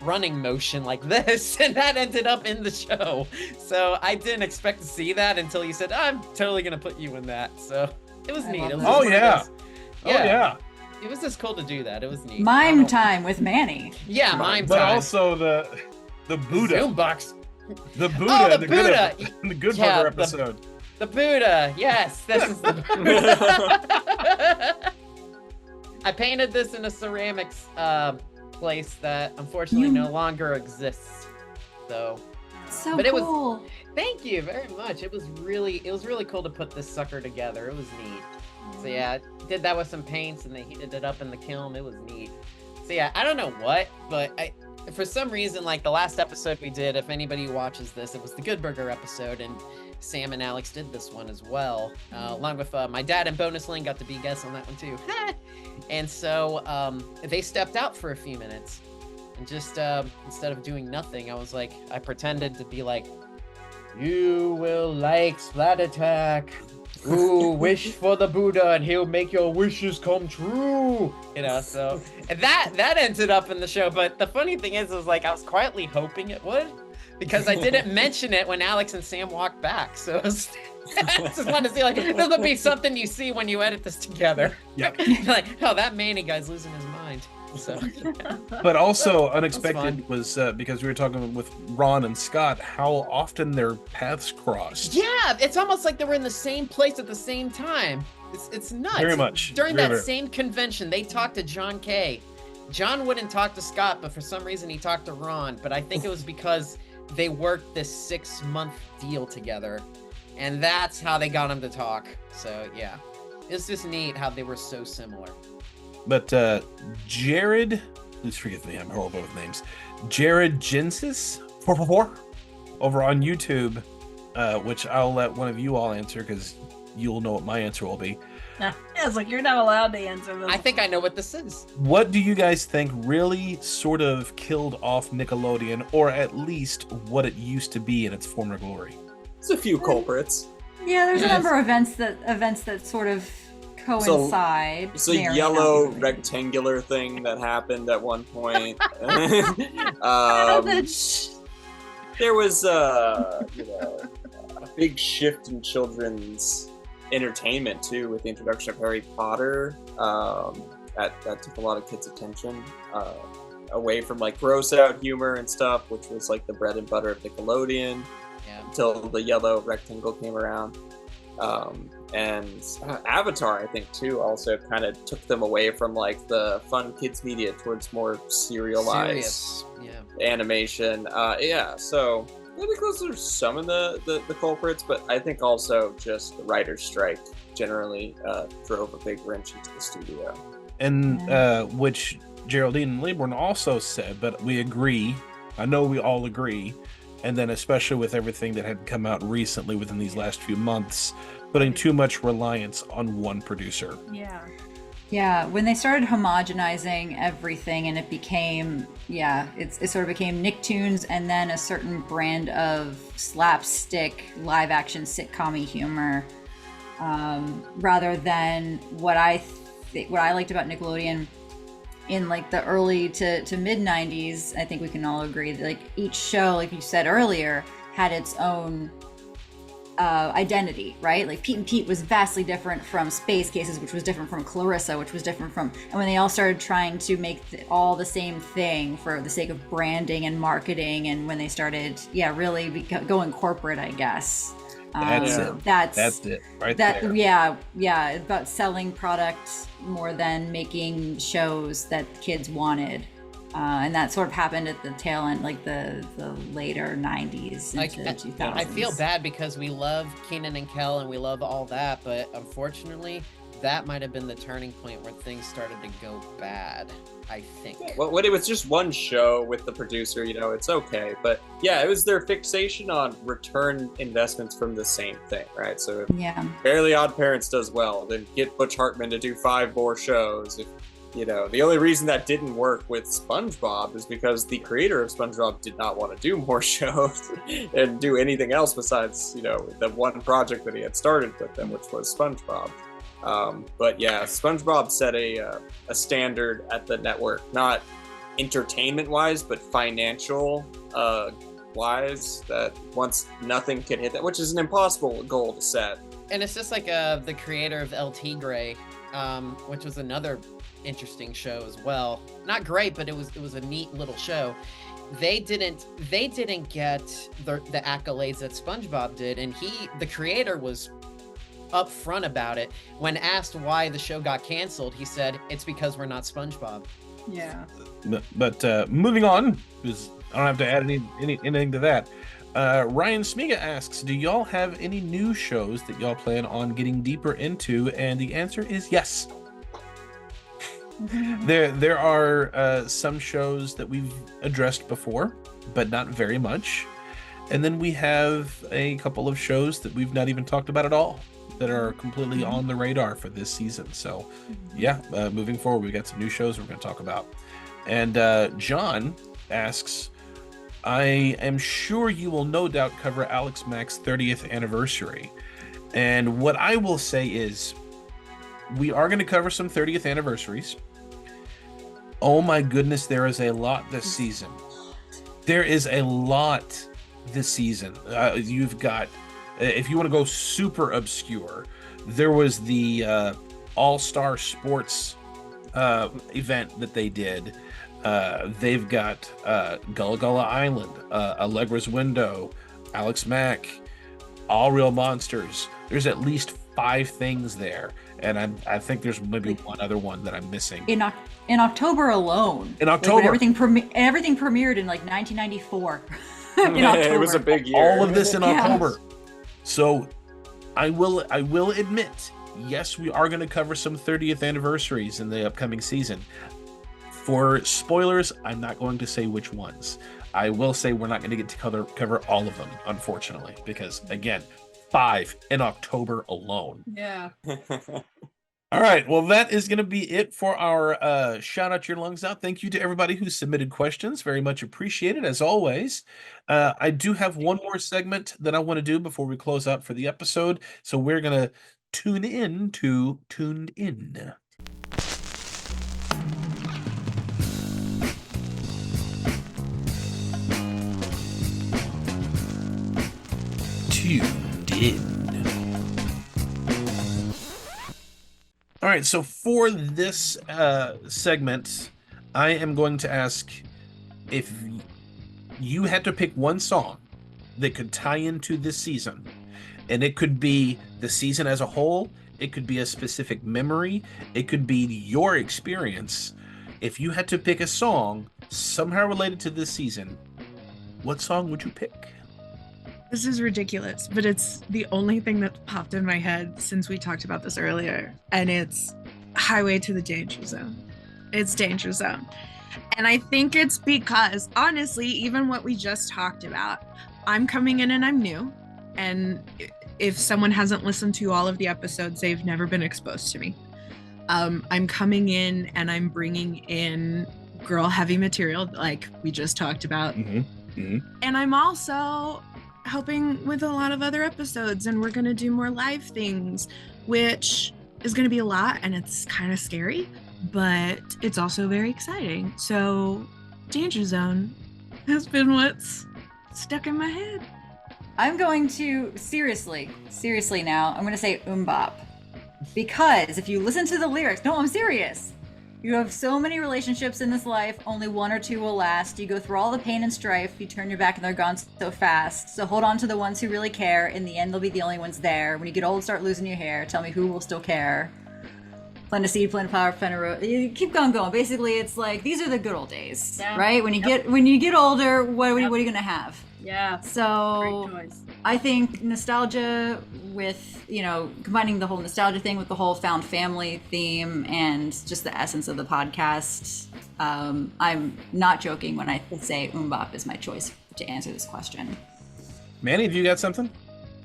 running motion like this, and that ended up in the show. So I didn't expect to see that until you said, I'm totally gonna put you in that. So it was neat. It was it was just cool to do that. It was neat. Mime time with Manny. Yeah, mime but time. But also the Buddha. Zoombox. The Buddha. Oh, the Buddha. The Good Burger episode. The Buddha. Yes, this is the. I painted this in a ceramics place that unfortunately no longer exists. So but cool. Thank you very much. It was really cool to put this sucker together. It was neat. So yeah, did that with some paints and they heated it up in the kiln. It was neat. So yeah, I don't know what, but for some reason, like the last episode we did, if anybody watches this, it was the Good Burger episode, and Sam and Alex did this one as well, along with my dad and Bonus Lane got to be guests on that one too. And so they stepped out for a few minutes, and just instead of doing nothing, I pretended to be like, you will like Splat Attack. Ooh, wish for the Buddha and he'll make your wishes come true. So and that ended up in the show. But the funny thing is like I was quietly hoping it would, because I didn't mention it when Alex and Sam walked back. So I just wanted to see like this will be something you see when you edit this together. Yeah. Like, oh, that Manny guy's losing his mind. So. But also unexpected was because we were talking with Ron and Scott how often their paths crossed. Yeah, it's almost like they were in the same place at the same time. It's nuts. Very much. During that same convention, they talked to John Kay. John wouldn't talk to Scott, but for some reason he talked to Ron. But I think it was because they worked this 6-month deal together, and that's how they got him to talk. So yeah, it's just neat how they were so similar. But Jared, please forgive me, I'm horrible with names. Jared Gensis 444 over on YouTube, which I'll let one of you all answer because you'll know what my answer will be. Yeah, it's like you're not allowed to answer this. I think I know what this is. What do you guys think really sort of killed off Nickelodeon, or at least what it used to be in its former glory? There's a few culprits. Yeah, there's a number of events that sort of coincide. It's a may or may not be yellow related. rectangular thing that happened at one point. There was a big shift in children's entertainment too with the introduction of Harry Potter. That took a lot of kids' attention away from like gross out humor and stuff, which was like the bread and butter of Nickelodeon. Until the yellow rectangle came around. And Avatar, I think, too, also kind of took them away from like the fun kids media towards more serialized animation. So I think those are some of the culprits, but I think also just the writer's strike generally drove a big wrench into the studio. And which Geraldine and Lieberman also said, but we agree. I know we all agree. And then especially with everything that had come out recently within these last few months, putting too much reliance on one producer. Yeah, when they started homogenizing everything and it became, it sort of became Nicktoons and then a certain brand of slapstick live action sitcom-y humor, rather than what I liked about Nickelodeon in like the early to mid 90s. I think we can all agree that like each show, like you said earlier, had its own identity, right? Like Pete and Pete was vastly different from Space Cases, which was different from Clarissa, which was different from, and when they all started trying to make all the same thing for the sake of branding and marketing, and when they started really going corporate, I guess. That's it right there. Yeah, about selling products more than making shows that kids wanted. And that sort of happened at the tail end, like the later 90s into the 2000s. I feel bad because we love Kenan and Kel and we love all that, but unfortunately, that might have been the turning point where things started to go bad, I think. Well, when it was just one show with the producer, it's okay. But yeah, it was their fixation on return investments from the same thing, right? So if Fairly Odd Parents does well, then get Butch Hartman to do 5 more shows. If the only reason that didn't work with SpongeBob is because the creator of SpongeBob did not want to do more shows and do anything else besides, the one project that he had started with them, which was SpongeBob. But yeah, SpongeBob set a standard at the network, not entertainment-wise, but financial-wise, that once nothing can hit that, which is an impossible goal to set. And it's just like the creator of El Tigre, which was another interesting show as well. Not great, but it was a neat little show. They didn't get the accolades that SpongeBob did, and the creator was upfront about it. When asked why the show got canceled, he said, "It's because we're not SpongeBob." Yeah. But moving on, because I don't have to add anything to that. Ryan Smiga asks, do y'all have any new shows that y'all plan on getting deeper into? And the answer is yes. There are some shows that we've addressed before, but not very much. And then we have a couple of shows that we've not even talked about at all that are completely on the radar for this season. So moving forward, we got some new shows we're going to talk about. And John asks, I am sure you will no doubt cover Alex Mack's 30th anniversary. And what I will say is, we are going to cover some 30th anniversaries. Oh my goodness, there is a lot this season. There is a lot this season. You've got, if you want to go super obscure, there was the All-Star Sports event that they did. They've got Gullah Gullah Island, Allegra's Window, Alex Mack, All Real Monsters. There's at least 5 things there, and I think there's maybe one other one that I'm missing. In October alone. In October, like everything premiered in like 1994. In October. It was a big year. All of this in October. So I will admit, yes, we are going to cover some 30th anniversaries in the upcoming season. For spoilers, I'm not going to say which ones. I will say we're not going to get to cover all of them, unfortunately, because again, 5 in October alone. Yeah. All right, well, that is going to be it for our Shout Out Your Lungs Out. Thank you to everybody who submitted questions. Very much appreciated, as always. I do have one more segment that I want to do before we close out for the episode. So we're going to tune in to Tuned In. Tuned In. All right, so for this segment, I am going to ask if you had to pick one song that could tie into this season, and it could be the season as a whole, it could be a specific memory, it could be your experience. If you had to pick a song somehow related to this season, what song would you pick? This is ridiculous, but it's the only thing that popped in my head since we talked about this earlier, and it's Highway to the Danger Zone. It's Danger Zone. And I think it's because, honestly, even what we just talked about, I'm coming in and I'm new. And if someone hasn't listened to all of the episodes, they've never been exposed to me. I'm coming in and I'm bringing in girl heavy material like we just talked about. And I'm also helping with a lot of other episodes, and we're going to do more live things, which is going to be a lot, and it's kind of scary, but it's also very exciting. So Danger Zone has been what's stuck in my head. I'm going to, seriously now, I'm going to say Bop. Because if you listen to the lyrics, no, I'm serious. You have so many relationships in this life, only one or two will last. You go through all the pain and strife, you turn your back and they're gone so fast. So hold on to the ones who really care. In the end, they'll be the only ones there. When you get old, start losing your hair. Tell me who will still care. Plant a seed, plant a flower, plant a rose. You keep going. Basically, it's like, these are the good old days, right? When you get older, what are you gonna have? Yeah. So Great choice. I think nostalgia with, combining the whole nostalgia thing with the whole found family theme and just the essence of the podcast. I'm not joking when I say Bop is my choice to answer this question. Manny, have you got something?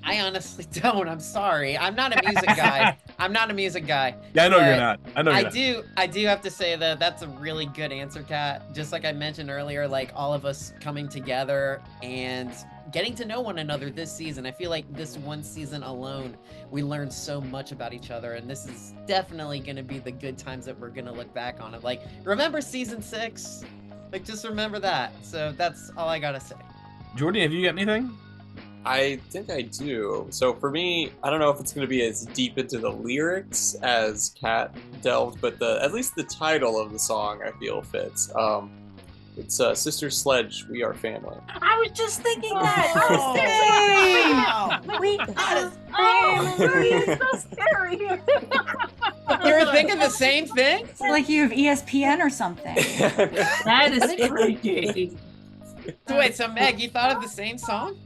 I honestly don't. I'm sorry. I'm not a music guy. Yeah, I know you're but not. I know you're not. I do have to say that that's a really good answer, Kat. Just like I mentioned earlier, like all of us coming together and getting to know one another this season. I feel like this one season alone, we learned so much about each other, and this is definitely going to be the good times that we're going to look back on it. Like, remember season 6? Like, just remember that. So that's all I got to say. Jorde, have you got anything? I think I do. So for me, I don't know if it's going to be as deep into the lyrics as Kat delved, but at least the title of the song I feel fits. It's Sister Sledge, We Are Family. I was just thinking that. Wow. We are family. It's so scary. You were thinking the same thing? It's like you have ESPN or something. That is freaky. So wait, so Meg, you thought of the same song?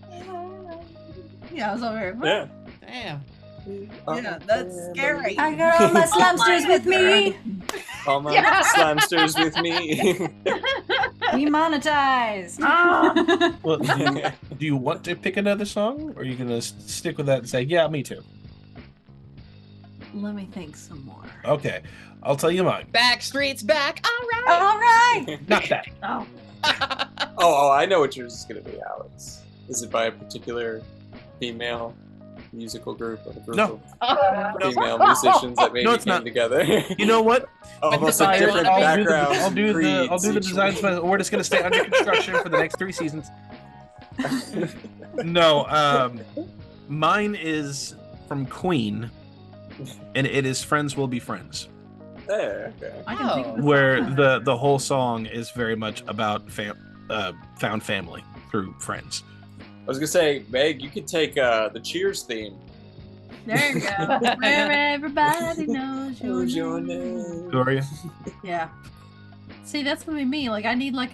Yeah, I was over here. Yeah. Damn. Yeah, that's scary. I got all my slamsters with me. All my slamsters with me. Demonetized. Well, do you want to pick another song, or are you going to stick with that and say, yeah, me too? Let me think some more. Okay, I'll tell you mine. Backstreet's back. All right. All right. Not that. Oh. Oh, I know what yours is going to be, Alex. Is it by a particular female musical group or a group No. of female musicians that maybe it's came not. together? You know what? Almost I'll a do different the- background. I'll do the designs, but we're just going to stay under construction for the next 3 seasons. No, mine is from Queen, and it is Friends Will Be Friends, Okay. I can think of a where song. the whole song is very much about found family through friends. I was gonna say, Meg, you could take the Cheers theme. There you go. Where everybody knows Who's your your name. Who are you? Yeah. See, that's gonna be me. Like, I need like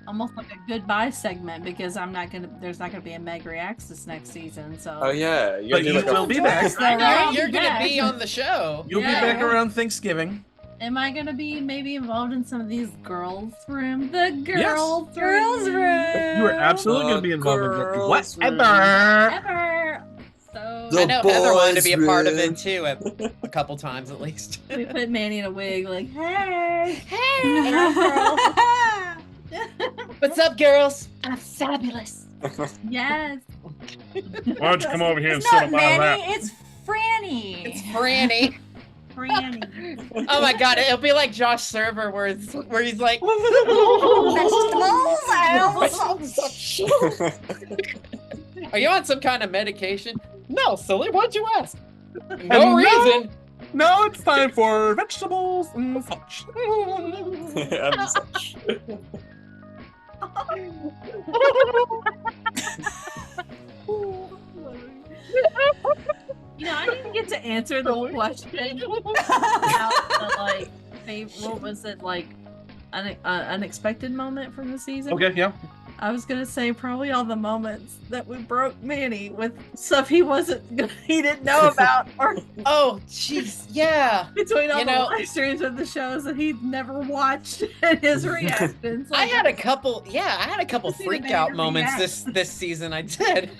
almost like a goodbye segment because there's not gonna be a Meg Reacts this next season. So. Oh yeah, But you will be back. I know, You're gonna yeah. be on the show. You'll be back around Thanksgiving. Am I gonna be maybe involved in some of these girls' room? The girls' Girls' room. You are absolutely going to be involved in Girls' whatever. Ever. So The I know Heather wanted to be a boys' part of room. it too, a couple times at least. we put Manny in a wig, like, hey, What's up, girls? I'm fabulous. yes. Why don't you come over here and It's sit not up on our lap? Manny, it's Franny. It's Franny. Franny. Oh my god, it'll be like Josh Server where he's like Vegetables. Are you on some kind of medication? No, silly, why'd you ask? And No reason. No, it's time for vegetables and such. And such. I didn't get to answer the question about the, like, what was it, like, unexpected moment from the season? Okay, yeah. I was gonna say probably all the moments that we broke Manny with stuff he didn't know about, or Oh, jeez, yeah. between all You the know- live streams of the shows that he'd never watched and his reactions. I had a couple Just need a freak man out to moments react. this season. I did.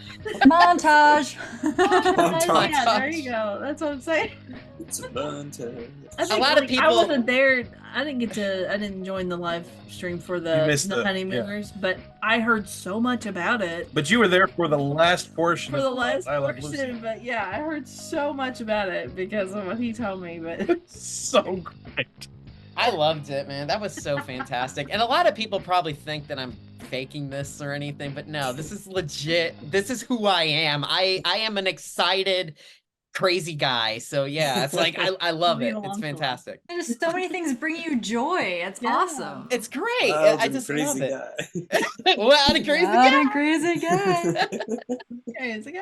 Montage. Yeah, there you go. That's what I'm saying. It's a fun time. I think, lot of I people- wasn't there. I didn't join the live stream for You the missed the- honeymooners, but I heard so much about it But you were there for the last portion. for the last I Love Lucy. portion. But yeah, I heard so much about it because of what he told me. But So great. I loved it, man. That was so fantastic. And a lot of people probably think that I'm faking this or anything, but no, this is legit. This is who I am. I am an excited, crazy guy. So yeah, it's like I love Moving it. along It's for it. fantastic. There's so many things bring you joy. It's Yeah. awesome. It's great. Loud I and just crazy love it. guy. What a crazy Loud guy. and crazy guy. okay, it's a guy.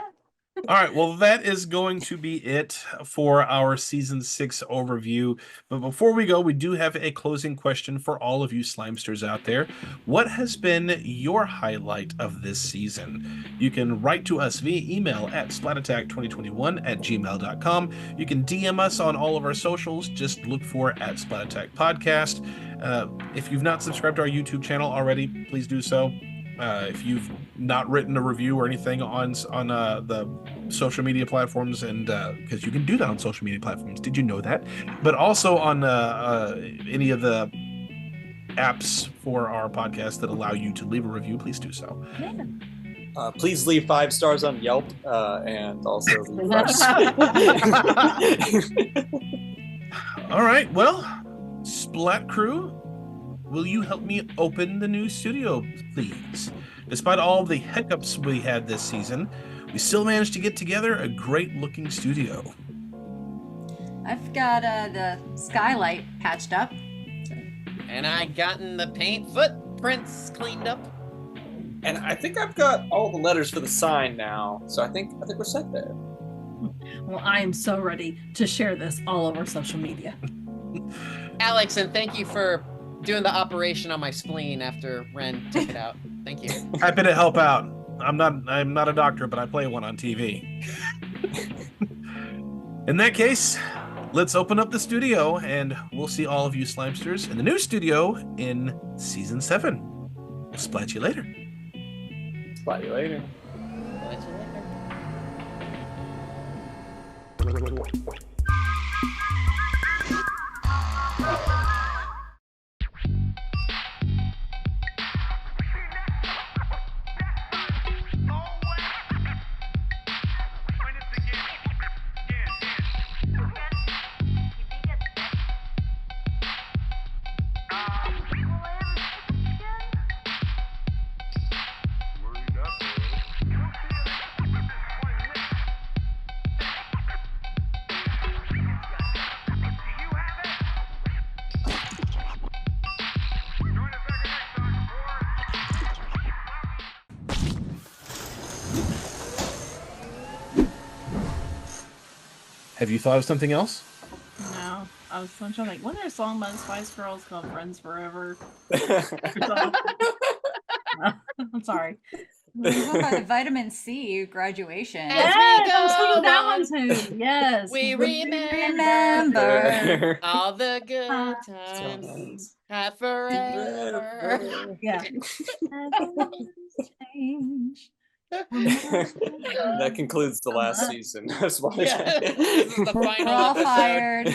All right, well, that is going to be it for our season 6 overview. But before we go, we do have a closing question for all of you Slimesters out there. What has been your highlight of this season? You can write to us via email at splatattack2021@gmail.com. You can DM us on all of our socials. Just look for @SplatAttack Podcast. If you've not subscribed to our YouTube channel already, please do so. If you've not written a review or anything on the social media platforms, and because you can do that on social media platforms, did you know that? But also on any of the apps for our podcast that allow you to leave a review, please do so. Please leave 5 stars on Yelp, and also leave 5 stars. All right, well, Splat Crew, will you help me open the new studio, please? Despite all the hiccups we had this season, we still managed to get together a great-looking studio. I've got the skylight patched up. And I gotten the paint footprints cleaned up. And I think I've got all the letters for the sign now, so I think we're set there. Well, I am so ready to share this all over social media. Alex, and thank you for doing the operation on my spleen after Ren took it out. Thank you. Happy to help out. I'm not a doctor, but I play one on TV. In that case, let's open up the studio, and we'll see all of you Slimesters in the new studio in season 7. We'll splat you later. Spot you later. Catch you later. Have you thought of something else? No, I was trying to think, wasn't there a song by the Spice Girls called Friends Forever? I'm sorry. What about vitamin C graduation? As Yes, we I was go thinking that along, one too. Yes. We remember Remember. all the good times. Have forever. Yeah. Change. That concludes the last season. That's why. Yeah, this is the We're final all episode. fired.